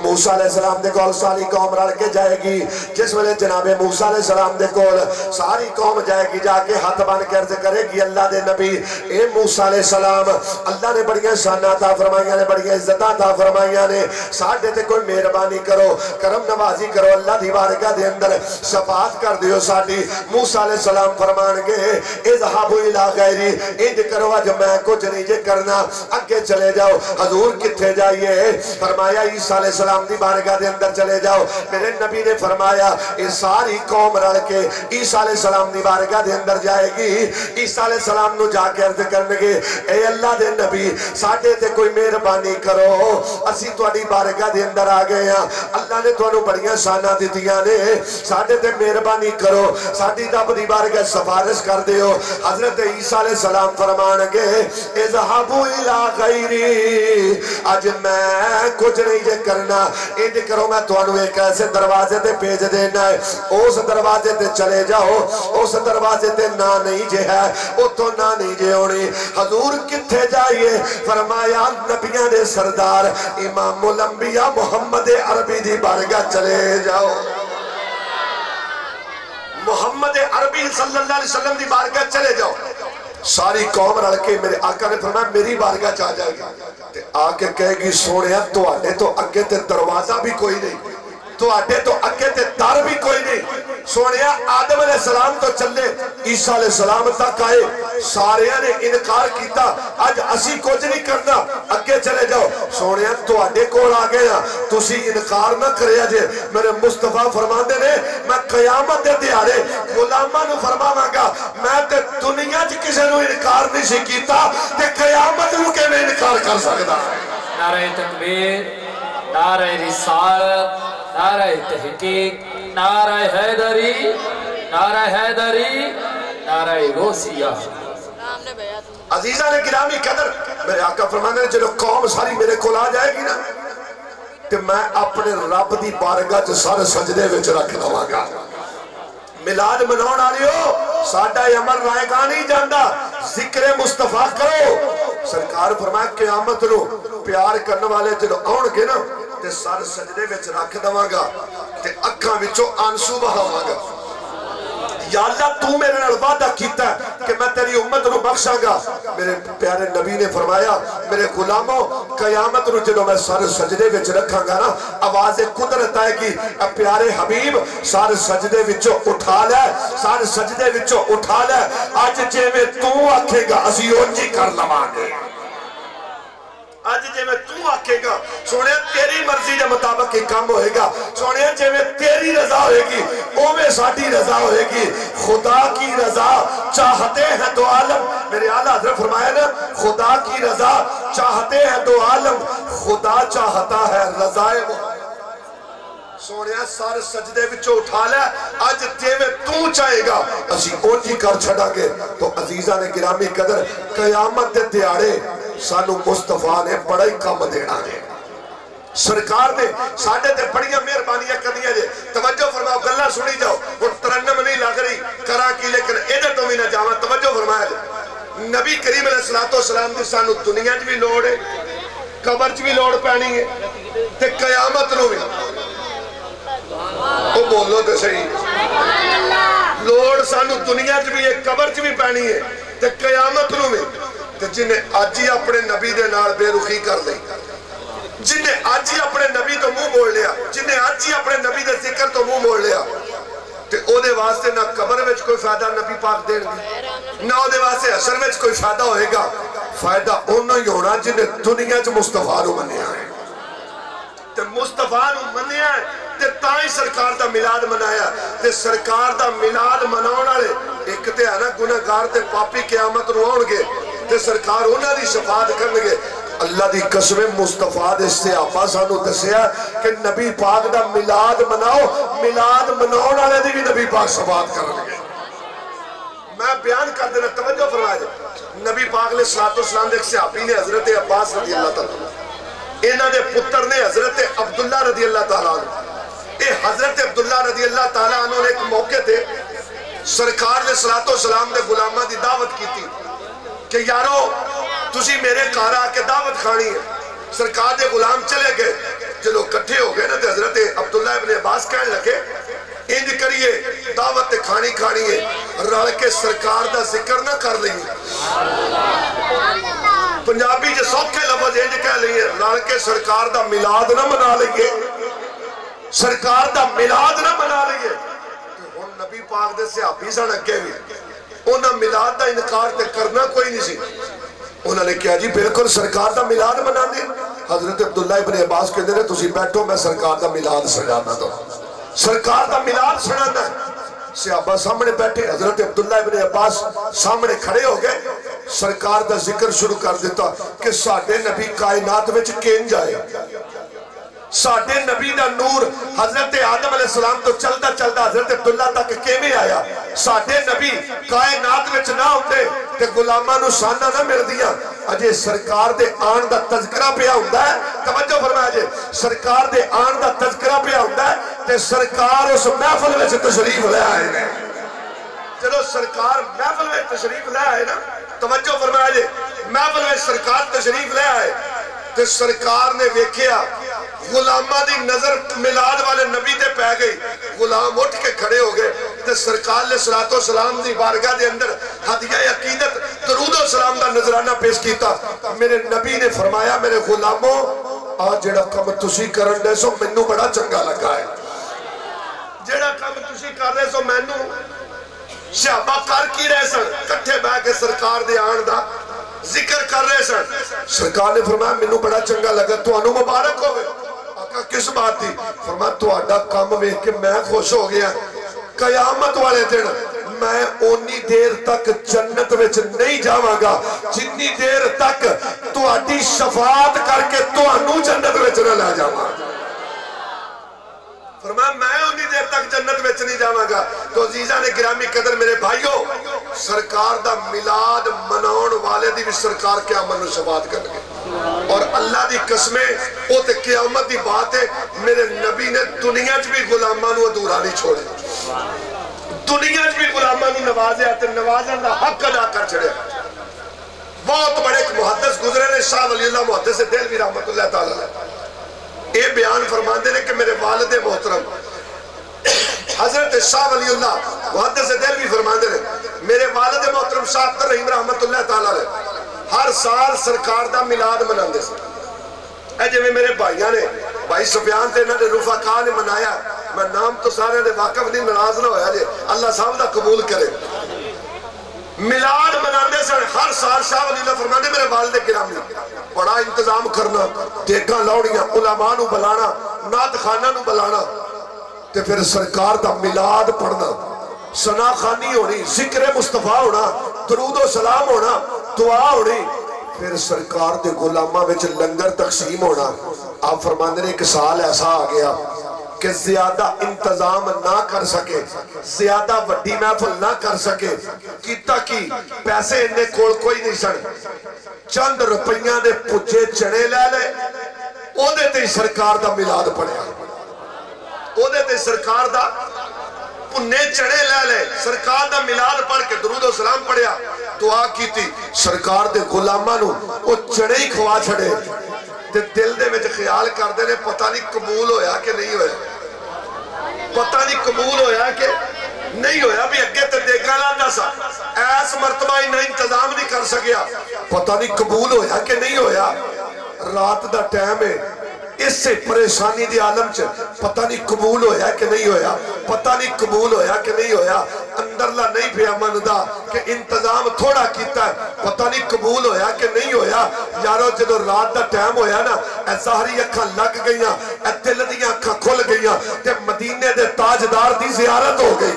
موسیٰ علیہ السلام دے کول ساری قوم رڑ کے جائے گی۔ جس ویلے جناب موسیٰ علیہ السلام دے کول ساری قوم جائے گی، جا کے ہاتھ بن کے عرض کرے گی اللہ دے نبی اے موسیٰ علیہ السلام اللہ نے بڑیاں شانہ عطا فرمائیاں نے، بڑیاں عزت عطا فرمائیاں نے، ساڑھے تے کوئی مہربانی کرو، کرم نوازی کرو، اللہ دی بارگاہ دے اندر شفاعت کر دیو ساڑھی۔ موسیٰ علیہ السلام فرمان گے اذهبوا الى غیری انج کرو آج میں کچھ نہیں جے کرنا اگے چلے جاؤ۔ حضور کتھے جائیے؟ فرمایا عیسیٰ علیہ السلام دی بارگاہ دے اندر چلے جاؤ۔ میرے نبی نے فرمایا یہ ساری قوم رڑ کے عیسیٰ علیہ السلام دی بارگاہ دے اندر جائے گی۔ عیسیٰ علیہ السلام نو جا کے عرض کرنے گے اے اللہ دے نبی ساڑھے تے کوئی مہربانی کرو، اسی تواڈی بارگاہ دے اندر آ گئے ہیں، اللہ نے تانوں بڑیاں شانہ دیتیاں نے، ساڑھے تے مہربانی کرو، ساڑھی رب دی بارگاہ سفارش کر دیو۔ حضرت عیسیٰ علیہ السلام فرمان گے اذهبوا الى غیری آج میں کچھ نہیں جے کرنا انج کرو میں توانو ایک ایسے دروازے تے بھیج دینا ہے، اس دروازے تے چلے جاؤ، اس دروازے تے نہ نہیں جے ہے او تو نہ نہیں جے ہونی۔ حضور کتھے جائیے؟ فرمایا نبیاں دے سردار امام الانبیاء محمد عربی دی بارگاہ چلے جاؤ، محمد عربی صلی اللہ علیہ وسلم دی بارگاہ چلے جاؤ۔ ساری قوم رڑ کے میرے آقا نے فرمایا میری بارگاہ چاہ جائے گی تے آ کے کہے گی سونیا تو آٹے تو اگے تے دروازہ بھی کوئی نہیں، تو آٹے تو اگے تے دار بھی کوئی نہیں۔ سونیا آدم علیہ السلام تو چلے عیسیٰ علیہ السلام تک آئے، سارے نے انکار کیتا آج اسی کچھ نہیں کرنا اگے چلے جاؤ۔ سونیا تو آٹے کول آ گئے ہیں تسی انکار نہ کریا جے، میرے مصطفیٰ فرماندے نے میں قیامت دے دیارے غلاماں نو فرماواں گا میں تے دنیا چ کسے نو انکار نہیں سی کیتا تے قیامت نو کیویں انکار کر سکدا۔ نعرہ تکبیر، نعرہ رسالت، نعرہ تحقیق، نعرہ حیدری، نعرہ حیدری، نعرہ غوثیہ۔ عزیزان گرامی قدر میرے آقا فرمانے جب قوم ساری میرے کول آ جائے گی نا کہ میں اپنے رب دی بارگاہ چ سارے سجدے وچ رکھ لواں گا۔ میلاد مناؤن والیو ساڈا عمل رائے گا نہیں جاندا، ذکر مصطفیٰ کرو۔ سرکار فرمایا قیامت نو پیار کرنے والے جب آن گے نا تے سارے سجدے وچ رکھ دواں گا تے اکھاں وچوں آنسو بہاواں گا۔ یا اللہ تو میرے نال وعدہ کیتا ہے کہ میں تیری امت نو بخشاں گا۔ میرے پیارے نبی نے فرمایا میرے غلاموں قیامت نو جدوں میں سارے سجدے وچ رکھاں گا نا آواز قدرت آئے گی اے پیارے حبیب سارے سجدے وچوں اٹھا لے، سارے سجدے وچوں اٹھا لے، اج جویں تو آکھے گا اسی اونجی کر لواں گے۔ آج جے میں تو آکھے گا سونے تیری مرضی دے مطابق ایک کام ہوئے گا، سونے جے میں تیری رضا ہوئے گی اوہ ساڑھی رضا ہوئے گی۔ خدا کی رضا چاہتے ہیں دو عالم، میرے اعلیٰ حضرت فرمایا نا خدا کی رضا چاہتے ہیں دو عالم، خدا چاہتا ہے رضائے محمد۔ سونیا سر سجدے وچوں اٹھا لے اج جویں تو چاہے گا اسی اونجی کر چھڑا گے. تو عزیزاں نے گرامی قدر قیامت دے دیہاڑے سانو مصطفیٰ نے بڑا ہی کم دینا ہے. سرکار نے ساڈے تے بڑیاں مہربانیاں کردیاں جے. توجہ فرماؤ گلاں سنی جاؤ. ہن ترنم نہیں لگ رہی کراں کی لیکن ادھر تو بھی نہ جاواں. توجہ فرمایا جے. نبی کریم علیہ الصلوۃ والسلام دی سانو دنیا وچ بھی لوڑ ہے قبر وچ بھی لوڑ پانی ہے تے قیامت نو بھی. او بولو تے صحیح. لوڑ سانو دنیا وچ بھی ہے قبر وچ بھی پانی ہے تے قیامت نو بھی. تے جنہیں اج ہی اپنے نبی دے نال بے رخی کر لئی جنہیں آج ہی اپنے نبی تو منہ موڑ لیا جنہیں آج ہی اپنے نبی دے ذکر تو منہ موڑ لیا تے او دے واسطے نہ قبر وچ کوئی فائدہ نبی پاک دین گے نہ او دے واسطے حشر وچ کوئی فائدہ ہوئے گا. فائدہ انہوں ہی ہونا جنہیں دنیا چ مصطفیٰ نو منیا ہے تے مصطفیٰ نو منیا ہے تے تاں ہی سرکار دا میلاد منایا. تے سرکار دا میلاد مناون والے ایک تے ہے نا گنہگار تے پاپی قیامت نو آن گے تے سرکار انہاں دی شفاعت کرن گے. اللہ دی قسم مصطفیٰ دے صحابہ سانو دسیا کہ نبی پاک دا میلاد مناؤ. میلاد مناؤن والے دی بھی نبی پاک شفاعت کرن گے. میں بیان کر دینا توجہ فرمایا جائے. نبی پاک علیہ الصلوۃ والسلام دے ایک صحابی نے حضرت عباس رضی اللہ تعالیٰ انہاں دے پتر نے حضرت عبداللہ رضی اللہ تعالیٰ اے حضرت عبداللہ رضی اللہ تعالیٰ انہوں نے ایک موقع تے سرکار علیہ الصلوۃ والسلام دے غلاماں دی دعوت کی تھی کہ یارو تسی میرے گھر آ کے دعوت کھانی ہے. سرکار دے غلام چلے گئے. جدو کٹھے ہو گئے نا تے حضرت عبداللہ ابن عباس کہنے لگے انج کریے دعوت کھانی ہے رل کے سرکار دا ذکر نہ کر لئیے. پنجابی جو سوکھے لفظ انج کہہ لئیے رل کے سرکار دا میلاد نہ منا لئیے سرکار دا میلاد نہ منا لئیے. تو ہن نبی پاک دے صحابی سن اگے بھی انہاں میلاد دا انکار تے کرنا کوئی نہیں سی. انہوں نے کہا جی بالکل سرکار دا میلاد منا دی. حضرت عبداللہ ابن عباس کہتے ہیں تسی بیٹھو میں سرکار دا میلاد سجانا دو. سرکار دا میلاد سجانا ہے. صحابہ سامنے بیٹھے حضرت عبداللہ ابن عباس سامنے کھڑے ہو گئے. سرکار دا ذکر شروع کر دیتا کہ ساڈے نبی کائنات وچ کین جائے. ساڈے نبی دا نور حضرت آدم علیہ السلام تو چلتا چلتا حضرت عبداللہ تک کیویں آیا. ساڈے نبی کائنات وچ نہ ہوندے تے غلاماں نو شاناں نہ ملدیاں. اجے سرکار دے آن دا تذکرہ پیا ہوندا ہے. توجہ فرمایا جے سرکار دے آن دا تذکرہ پیا ہوندا ہے تے سرکار اس محفل وچ تشریف لے آئے نے. جدوں سرکار محفل وچ تشریف لے آئے نا توجہ فرمایا جے محفل وچ سرکار تشریف لے آئے تے سرکار نے ویکھیا غلامہ دی نظر میلاد والے نبی تے پہ گئی. غلام اٹھ کے کھڑے ہو گئے تے سرکار علیہ الصلوۃ والسلام دی بارگاہ دے اندر ہدیہ عقیدت درود و سلام دا نذرانہ پیش کیتا. میرے نبی نے فرمایا میرے غلاموں آج جڑا کم تسی کرن دے سو مینوں بڑا چنگا لگا ہے. جڑا کم تسی کر رہے سو مینوں صحابہ کر کی رہے سن کٹھے بیٹھ کے سرکار دے آن دا ذکر کر رہے سن. سرکار نے فرمایا مینوں بڑا چنگا لگا تانوں مبارک ہوئے. آقا کس بات تھی؟ فرمایا تہاڈا کام ویکھ کے میں خوش ہو گیا. قیامت والے دن میں اونی دیر تک جنت وچ نہیں جاواں گا جتنی دیر تک تہاڈی شفاعت کر کے تانوں جنت وچ نہ لے جاواں. فرمایا میں اونی دیر تک جنت وچ نہیں جاواں گا. تو عزیزاں نے گرامی قدر میرے بھائیو سرکار دا میلاد مناؤن والے دی بھی سرکار قیامت میں شفاعت کرن گے. اور اللہ دی قسمیں او تے قیامت دی بات ہے. میرے نبی نے دنیا چ بھی غلاماں نو ادھورا نہیں چھوڑے. دنیا چ بھی غلاماں نو نوازیا تے نوازن دا حق ادا کر چھڑیا. بہت بڑے ایک محدث گزرے نے شاہ ولی اللہ محدث دہلوی رحمت اللہ تعالی علیہ اے بیان فرماندے نے کہ میرے والد محترم حضرت شاہ ولی اللہ محدث دہلوی فرماندے نے میرے والد محترم شاہ عبد الرحیم رحمت اللہ تعالی علیہ ہر سال سرکار دا میلاد مناندے سے. اے جویں میرے بھائیاں نے بھائی سفیان تے انہاں دے رفقا نے منایا. میں نام تو سارے دے واقف نہیں ناراض نہ ہویا جے اللہ صاحب دا قبول کرے. میلاد مناندے سن ہر سال. شاہ ولی اللہ فرماندے میرے والد گرامی بڑا انتظام کرنا دیگاں لاؤڑیاں علماء نو بلانا نعت خانہ نو بلانا تے پھر سرکار دا میلاد پڑھنا ثنا خوانی ہونی ذکر مصطفیٰ ہونا درود و سلام ہونا دعا ہونی پھر سرکار دے غلاماں وچ لنگر تقسیم ہونا. آپ فرماندے نے ایک سال ایسا آ گیا کہ زیادہ انتظام نہ کر سکے, زیادہ وڈی محفل نہ کر سکے, کیتا کی پیسے انہیں کول کوئی نہیں سن, چند روپیاں دے پجے چنے لے لے, او دے تے سرکار دا میلاد پڑھیا, او دے تے سرکار دا پنے چڑے لے لے, سرکار دا میلاد پڑھ کے درود و سلام پڑھیا, دعا کی تھی سرکار دے غلامانو او چڑے ہی کھوا چھڑے تے دل دے وچ خیال کر دے نے پتہ نہیں قبول ہویا کہ نہیں ہویا, پتہ نہیں قبول ہویا کہ نہیں ہویا. بھی اگے تے دیکھا لاندا سا ایس مرتبہ ہی نہ انتظام نہیں کر سکیا, پتہ نہیں قبول ہویا کہ نہیں ہویا. رات دا ٹائم ہے, اس سے پریشانی دی عالم چ پتہ نہیں قبول ہویا کہ نہیں ہویا, پتہ نہیں قبول ہویا کہ نہیں ہویا. اندرلا نہیں پیا مندا کہ انتظام تھوڑا کیتا ہے, پتہ نہیں قبول ہویا کہ نہیں ہویا. یارو جدو رات دا ٹائم ہویا نا, اے ظاہری اکھاں لگ گئیاں, اے دل دیاں اکھاں کھل گئیاں, تے مدینے دے تاجدار دی زیارت ہو گئی.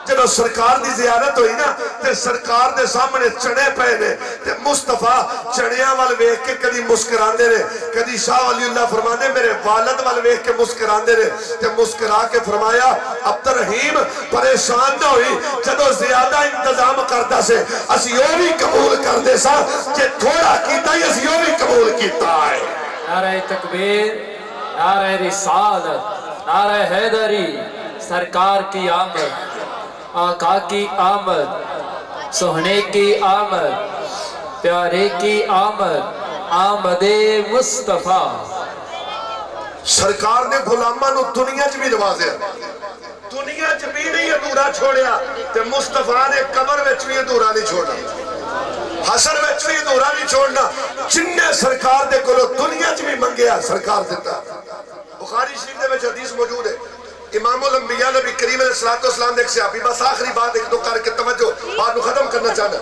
جب سرکار دی زیارت ہوئی نا, تے سرکار دے سامنے چنے پہنے, تے مصطفیٰ چنیاں وال ویکھ کے کدی مسکراندے نے, کدی شاہ ولی اللہ فرمانے میرے والد وال ویکھ کے مسکراندے نے, تے مسکرا کے فرمایا عبدالرحیم پریشان نہ ہوئی, جدو زیادہ انتظام کرتا سے اسی او بھی قبول کر دے سا, جے تھوڑا کیتا ہی اسی او بھی قبول کیتا ہے. نعرہ تکبیر, نعرہ رسالت, نعرہ حیدری, سرکار کی آمد, آقا کی آمد, سہنے کی آمد, پیارے کی آمد, آمد مصطفیٰ. سرکار نے غلاماں نو دنیا چ بھی نوازیا, دنیا چ بھی نہیں ادھورا چھوڑیا, تے مصطفیٰ نے قبر وچ بھی ادھورا نہیں چھوڑنا, حشر وچ بھی ادھورا نہیں چھوڑنا. جننے سرکار دے کولو دنیا چ بھی منگیا سرکار دیتا. بخاری شریف دے وچ حدیث موجود ہے, امام الانبیاء نبی کریم علیہ السلام نے ایک صحابی, بس آخری بات ایک دو کر کے توجہ بات کو ختم کرنا چاہنا.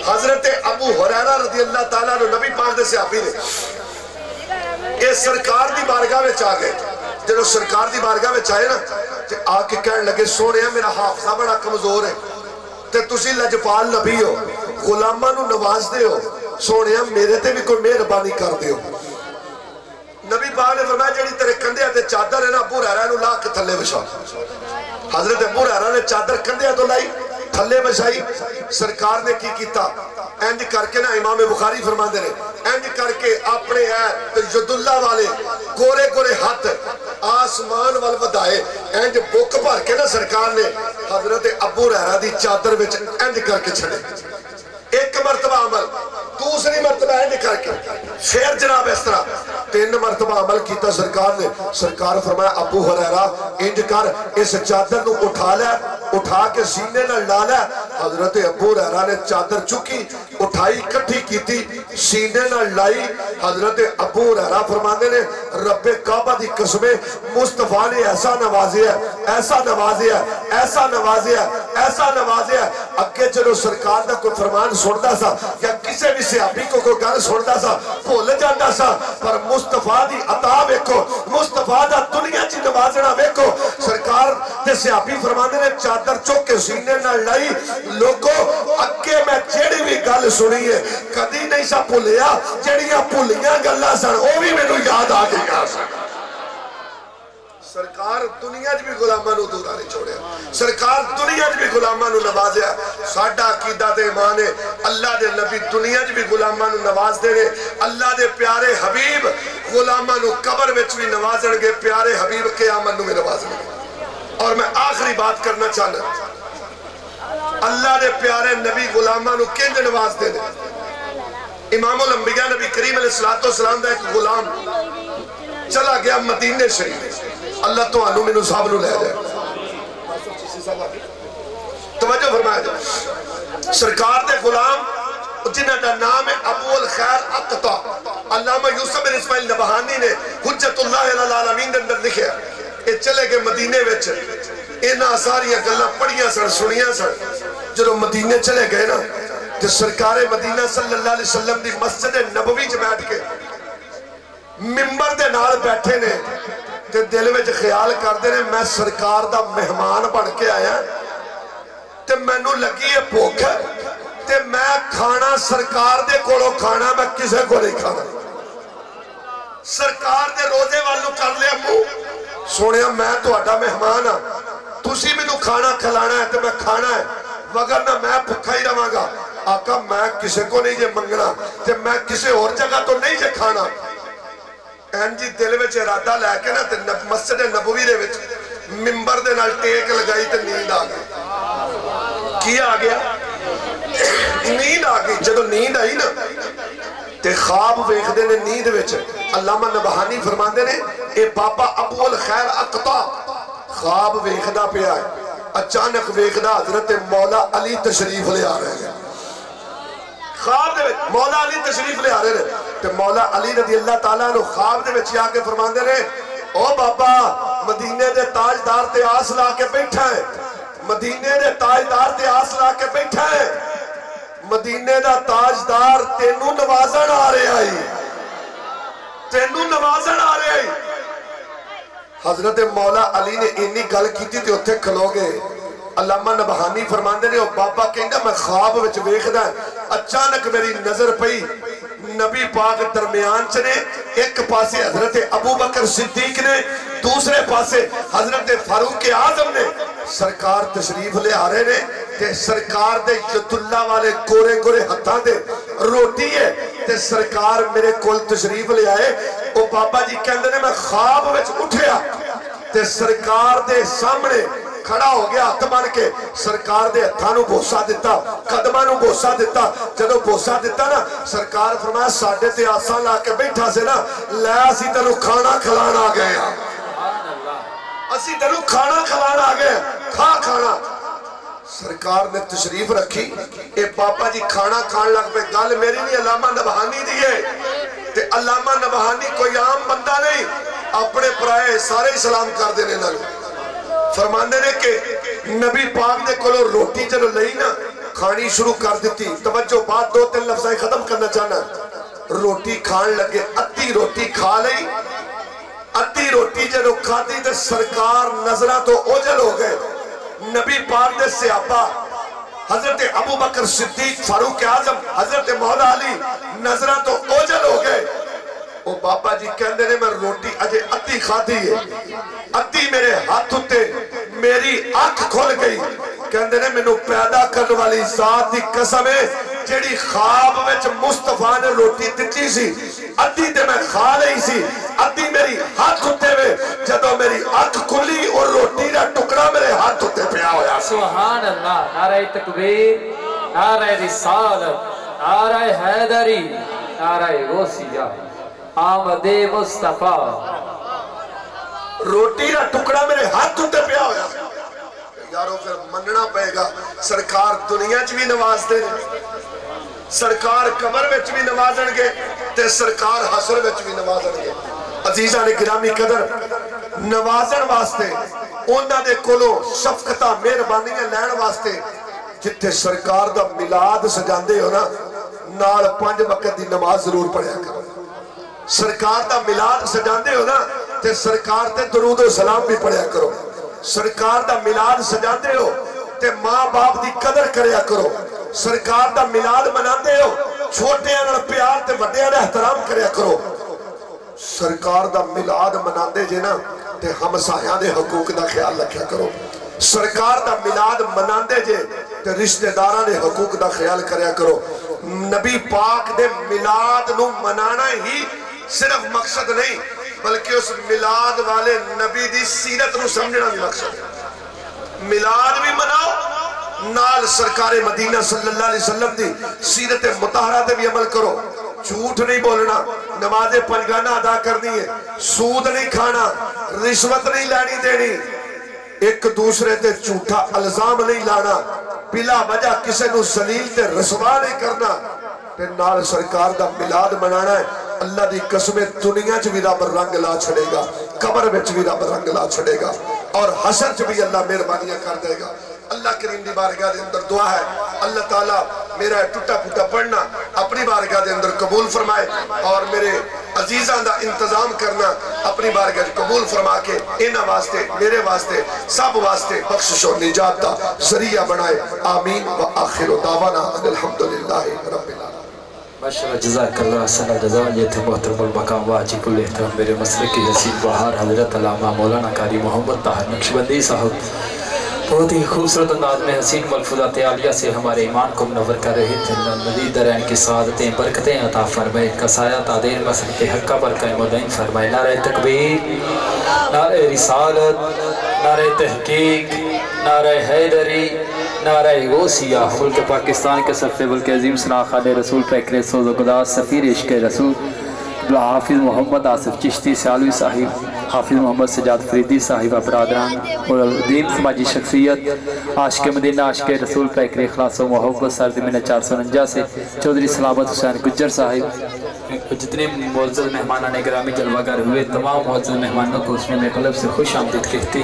حضرت ابو ہریرہ رضی اللہ تعالیٰ عنہ نبی پاک دے صحابی نے, اے سرکار دی بارگاہ میں چاہ گئے. جب سرکار دی بارگاہ میں چاہے نا, تے آ کے کہنے لگے سونے میرا حافظہ بڑا کمزور ہے, تے تسی لجپال نبی ہو, غلاماں نو نواز دے ہو, سونے میرے تے بھی کوئی مہربانی کر دے ہو. نبی پاک نے فرمایا جڑی تیرے کندھے تے چادر ہے نا, ابو ہریرہ نو لا کے تھلے وچھا. حضرت ابو ہریرہ نے چادر کندھے تو لائی, تھلے وچھائی. سرکار نے کی کیتا, انج کر کے نا, امام بخاری فرماندے نے, انج کر کے اپنے ید اللہ والے گورے گورے ہاتھ آسمان وال ودائے, انج بک بھر کے نا سرکار نے حضرت ابو ہریرہ دی چادر وچ انج کر کے چھڑے. ایک مرتبہ عمل, دوسری مرتبہ انج کر کے, پھر جناب اس طرح 3 مرتبہ عمل کیتا سرکار نے. سرکار فرمایا ابو ہریرہ انج کر, اس چادر نو اٹھا لے, اٹھا کے سینے نہ لا لے. حضرت ابو ہریرہ نے چادر چکی, اٹھائی, کٹھی کیتی, سینے نہ لائی. حضرت ابو ہریرہ فرمانے نے رب کعبہ دی قسمیں مصطفیٰ نے ایسا نوازیا, ایسا نوازیا, ایسا نوازیا, ایسا نوازیا. اگے چلو سرکار دا کوئی فرمان سنتا سا یا کسے بھی صحابی کو کوئی گل سنتا سا بھول جاتا سا, پر مصطفیٰ دی عطا ویکھو, مصطفیٰ دا دنیا چ نوازنا ویکھو. سرکار تے صحابی فرمانے نے چادر چوک کے سینے نہ لائی. لوگو اگے میں جیڑی بھی گل سنی ہے کدی نہیں سا بھولیا, جیڑیاں بھولیاں گلاں سن او بھی مینوں یاد آ گئیاں سن. سرکار دنیا چ بھی غلاماں نو دورا نہیں چھوڑیا, سرکار دنیا چ بھی غلاماں نو نوازیا. ساڈا عقیدہ تے ایمان ہے اللہ دے نبی دنیا چ بھی غلاماں نو نواز دے نے, اللہ دے پیارے حبیب غلاماں نو قبر وچ بھی نوازن گے, پیارے حبیب قیامت نو بھی نوازن گے. اور میں آخری بات کرنا چاہنا, اللہ دے پیارے نبی غلاماں نو کنج نواز دے نے. امام الانبیاء نبی کریم علیہ السلام دا ایک غلام چلا گیا مدینے شریف, اللہ تو آنو میں صاحب نو لے جائے. توجہ فرمایا جائے, سرکار دے غلام جنہ دا نام ہے ابو الخیر اقطع, علامہ یوسف بن اسماعیل نبہانی نے حجت اللہ العالمین دے اندر لکھے. اے چلے گئے مدینے وچ, اینا ساریاں گلاں پڑھیاں سن, سنیاں سن. جدو مدینے چلے گئے نا, تے سرکار مدینہ صلی اللہ علیہ وسلم دی مسجد نبوی چ بیٹھ کے ممبر دے نال بیٹھے نے, تے دل وچ خیال کردے نے میں سرکار دا مہمان بن کے آیا, تے مینوں لگی ہے بھوک, تے میں کھانا سرکار دے کولوں کھانا, میں کسے کو نہیں کھانا. سرکار دے روزے والوں کر لیا منہ سونے میں تہاڈا مہمان ہاں تسی مینوں کھانا کھلانا ہے تو میں کھانا ہے وگرنہ میں بھکھا ہی رہاں گا آقا میں کسے کو نہیں جے منگنا تے میں کسے اور جگہ تو نہیں جے کھانا این جی دل وچ ارادہ لے کے نا تے مسجد نبوی دے وچ منبر دے نال ٹیک لگائی تے نیند آ گئی کی آ گیا نیند آ گئی جدو نیند آئی نا تے خواب ویکھدے نے نیند وچ علامہ نبہانی فرماندے نے اے بابا ابو الخیر اقطع خواب ویکھدا پیا ہے اچانک ویکھدا حضرت مولا علی تشریف لے آ رہے ہیں خواب دے وچ مولا علی تشریف لے آ رہے ہیں تے مولا علی رضی اللہ تعالیٰ عنہ خواب دے وچ آ کے فرماندے نے او بابا مدینے دے تاجدار تے آس لا کے بیٹھا ہے مدینے دے تاجدار تے آس لا کے بیٹھا ہے مدینے دا تاجدار تینوں نوازن آ رہے آئی تینوں نوازن آ رہے آئی حضرت مولا علی نے اینی گل کیتی تے اتھے کھلو گئے علامہ نبہانی فرماندے نے او بابا کہندا میں خواب وچ ویکھدا اچانک میری نظر پئی نبی پاک درمیان چنے ایک پاسے حضرت ابو بکر صدیق نے دوسرے پاسے حضرت فاروق اعظم نے سرکار تشریف لے آ رہے نے تے سرکار دے یت اللہ والے گورے گورے ہتھاں دے روٹی ہے تے سرکار میرے کول تشریف لے آئے او بابا جی کہندے نے میں خواب وچ اٹھیا تے سرکار دے سامنے کھڑا ہو گیا ہاتھ بن کے سرکار دے ہتھاں نو بوسا دیتا قدماں نو بوسا دیتا جدو بوسا دیتا نا سرکار فرمایا ساڈے تے آساں لا کے بیٹھا سے نا لے اسی تینوں کھانا کھلانا آ گئے اسی تینوں کھانا کھلانا آ گئے کھا کھانا سرکار نے تشریف رکھی اے بابا جی کھانا کھان لگ پہ گل میری نہیں علامہ نبہانی دیئے تے علامہ نبہانی کوئی عام بندہ نہیں اپنے پرائے سارے سلام کر دینے نہ فرماندے نے کہ نبی پاک دے کولو روٹی جلو لئی نا کھانی شروع کر دیتی توجہ بات دو تین لفظائیں ختم کرنا چاہنا روٹی کھان لگے ادھی روٹی کھا لئی ادھی روٹی جلو کھاتی تے سرکار نظرہ تو اوجل ہو گئے نبی پاک دے صحابہ حضرت ابو بکر صدیق فاروق اعظم حضرت مولا علی نظرہ تو اوجل ہو گئے او بابا جی کہندے نے میں روٹی اجے ادھی کھادی ہے ادھی میرے ہاتھ ہوتے میری آنکھ کھول گئی کہندے نے میں نو پیدا کرنے والی ذات دی قسم ہے جیڑی خواب وچ مصطفیٰ نے روٹی دتی سی ادھی تے میں کھا لئی سی ادھی میری ہاتھ ہوتے ہوئے جدو میری آنکھ کھلی اور روٹی دا ٹکڑا میرے ہاتھ ہوتے پیا ہویا سبحان اللہ نعرہ تکبیر نعرہ رسالت نعرہ حیدری نعرہ غوثیہ آمد مصطفیٰ روٹی دا ٹکڑا میرے ہاتھ ہوتے پیا ہویا یارو پھر مننا پہے گا سرکار دنیا چ بھی نواز دے سرکار قبر وچ بھی نوازن گے تے سرکار حشر وچ بھی نوازن گے عزیزاں نے گرامی قدر نوازن واسطے انہاں دے کولوں شفقتاں مہربانیاں لین واسطے جتھے سرکار دا میلاد سجاندے ہو نا نال 5 وقت دی نماز ضرور پڑھیا کرو سرکار دا میلاد سجاندے ہو نا تے سرکار تے درود و سلام بھی پڑھیا کرو سرکار دا میلاد سجاندے ہو تے ماں باپ دی قدر کریا کرو سرکار دا میلاد مناندے ہو چھوٹے انہاں پیار تے وڈیاں دا احترام کریا کرو سرکار دا میلاد مناندے جے نا تے ہمسایاں دے حقوق دا خیال رکھیا کرو سرکار دا میلاد مناندے جے تے رشتہ داراں دے حقوق دا خیال کریا کرو نبی پاک دے میلاد نو منانا ہی صرف مقصد نہیں بلکہ اس میلاد والے نبی دی سیرت نو سمجھنا بھی مقصد ہے میلاد بھی مناؤ نال سرکار مدینہ صلی اللہ علیہ وسلم دی سیرت مطہرہ تے بھی عمل کرو جھوٹ نہیں بولنا نماز پنجگانہ ادا کرنی ہے سود نہیں کھانا رشوت نہیں لینی دینی ایک دوسرے تے جھوٹا الزام نہیں لانا بلا وجہ کسے نو ذلیل تے رسوا نہیں کرنا تے نال سرکار دا میلاد منانا ہے اللہ دی قسم دنیا چ بھی رب رنگ لا چھڑے گا قبر وچ بھی رب رنگ لا چھڑے گا اور حشر چ بھی اللہ مہربانیاں کر دے گا اللہ کریم دی بارگاہ دے اندر دعا ہے اللہ تعالیٰ میرا ٹوٹا پھوٹا پڑھنا اپنی بارگاہ دے اندر قبول فرمائے اور میرے عزیزاں دا انتظام کرنا اپنی بارگاہ دے قبول فرما کے انہاں واسطے میرے واسطے سب واسطے بخشش و نجات دا ذریعہ بنائے آمین و آخر دعوانا الحمدللہ رب العالمین ماشاءاللہ جزاک اللہ حسن الجزا. یہ تھے محترم المقام واجب الاحترام میرے مسلک کی حسین بہار حضرت علامہ مولانا قاری محمد طاہر نقشبندی صاحب. بہت ہی خوبصورت انداز میں حسین ملفوظات عالیہ سے ہمارے ایمان کو منور کر رہے تھے. مزید درین کی سعادتیں برکتیں عطا فرمائے. ان کا سایہ تعدیر مسلک حق پر قائم و دائم فرمائے. نعرہ تکبیر، نعرہ رسالت، نعرہ تحقیق، نعرہ حیدری، نعرہ غوثیہ. ملک پاکستان کے سب سے بلکہ عظیم شناخوان رسول پیکر سوز و گداز سفیر عشق رسول حافظ محمد آصف چشتی سیالوی صاحب، حافظ محمد سجاد فریدی صاحب برادران اور دین سماجی شخصیت عاشق مدینہ عاشق رسول پیکر اخلاص و محبت سرزمین 449 سے چودھری سلامت حسین گجر صاحب. جتنے معزز مہمانان گرامی جلوہ گر ہوئے تمام معزز مہمانوں کو اس میں قلب سے خوش آمدید کہتی.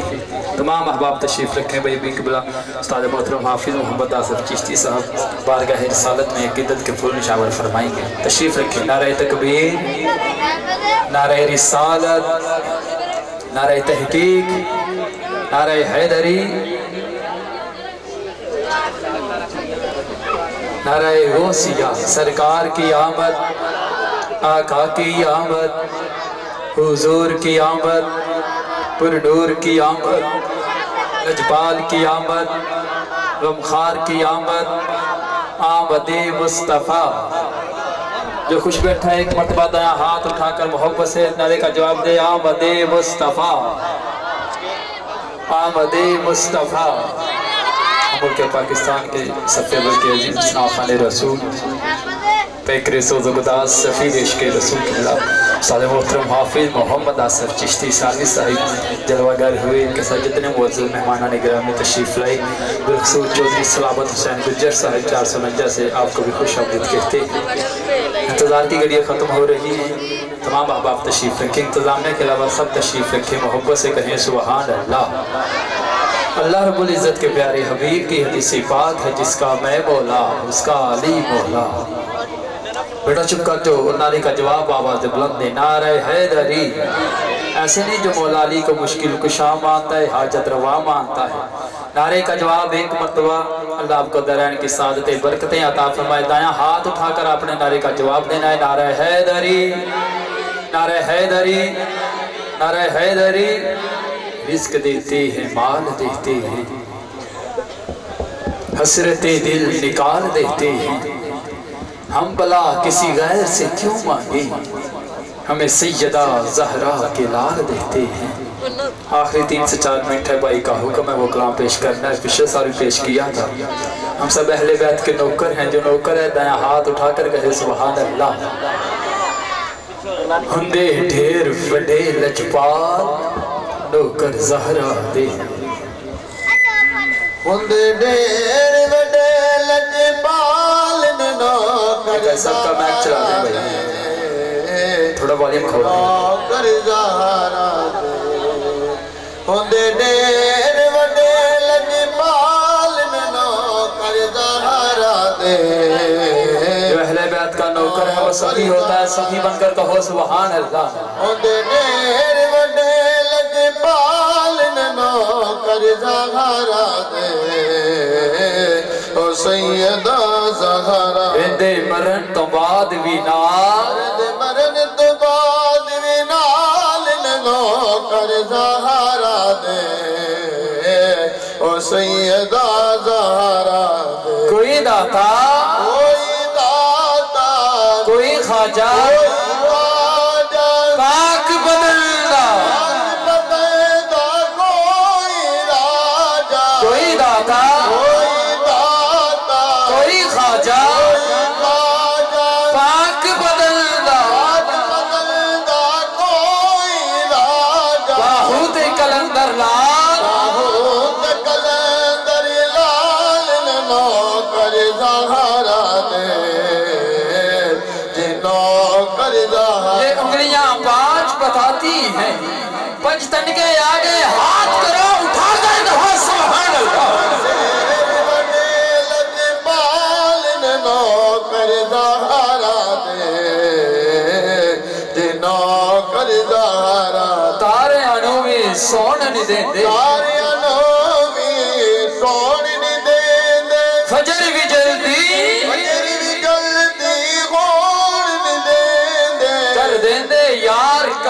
تمام احباب تشریف رکھیں. بھائی بھی قبلہ استاد محترم حافظ محمد آصف چشتی صاحب بارگاہ رسالت میں عقیدت کے پھول نشاور فرمائیں گے. تشریف رکھیں. نعرہ تکبیر، نعرہ رسالت، نعرہ تحقیق، نعرہ حیدری، نعرہ غوثیہ. سرکار کی آمد، آقا کی آمد، حضور کی آمد، پرنور کی آمد، لجپال کی آمد، غمخار کی آمد، آمد مصطفیٰ. جو خوش بیٹھا ہے ایک مرتبہ دایا ہاتھ اٹھا کر محبت سے نعرے کا جواب دے. آمد مصطفیٰ، آمد مصطفیٰ. ملک پاکستان کے سفیر بلکہ عظیم شناخوان رسول پیکر سوز و گداز سفیر عشق رسول قبلہ استاد محترم حافظ محمد آصف چشتی سیالوی صاحب جلوہ گر ہوئے. ان کے ساتھ جتنے معزز مہمانان گرامی تشریف لائے بالخصوص چودھری سلامت حسین گجر صاحب 449 سے آپ کو بھی خوش آمدید کہتے. انتظار کی گھڑیاں ختم ہو رہی ہیں. تمام احباب تشریف رکھیں. انتظامیہ کے علاوہ سب تشریف رکھیں. محبت سے کہیں سبحان اللہ. اللہ رب العزت کے پیارے حبیب کی حدیث پاک ہے جس کا میں مولا اس کا علی مولا. بیٹا چپ کر جو نعرے کا جواب آواز بلند دے. نعرہ حیدری. ایسے نہیں جو مولا علی کو مشکل کشا مانتا ہے حاجت روا مانتا ہے. نعرے کا جواب ایک مرتبہ. اللہ آپ کو درین کی سعادتیں برکتیں عطا فرمائے. دایاں ہاتھ اٹھا کر آپ نے نعرے کا جواب دینا ہے. نعرہ حیدری، نعرہ حیدری، نعرہ حیدری. رزق دیتے ہیں، مال دیتے ہیں، حسرت دل نکال دیتے ہیں. ہم بلا کسی غیر سے کیوں مانگے، ہمیں سیدہ زہرا کے لال دیتے ہیں. آخری 3 سے 4 منٹ ہے. بھائی کا حکم ہے وہ کلام پیش کرنا ہے. پچھلے سال بھی پیش کیا تھا. ہم سب اہل بیت کے نوکر ہیں. جو نوکر ہے دایاں ہاتھ اٹھا کر کہے سبحان اللہ. ہندے ڈھیر وڈے لجپال نوکر زہرا دے. ہندے ڈھیر وڈے لجپال نوکر سب کا میک چلا دیں بھائی. تھوڑا والیوم کھولا نوکر زہرا دے. ہندے ڈھیر وڈے لجپال نوکر زہرا دے. جو اہل بیت کا نوکر ہے وہ سخی ہوتا ہے. سخی بن کر کہو سبحان اللہ. ہندے ڈھیر وڈے لجپال نوکر زہرا دے. او سیدہ زہرا دے مرن تو بعد بھی نال، مرن تو بعد بھی نال نوکر زہرا دے. او سیدہ زہرا دے. کوئی داتا، کوئی داتا، کوئی خواجہ، پاک بدلنا. کوئی داتا، کوئی خواجہ، پاک بدلنا. باہوت کلندر لال، نوکر زہرا دے. یہ انگلیاں 5 بتاتی ہیں. 5 تن کے آگے ہاتھ کرو اٹھا کر کہو سبحان اللہ. نوکر زہرا دے. نوکر زہرا تارے انو میں سون نہیں دے دے. تارے انو میں سون نہیں دے دے. فجر بھی جلدی، فجر بھی جلدی ہو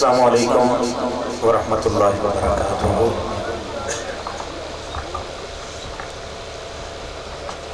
السلام علیکم ورحمۃ اللہ وبرکاتہ.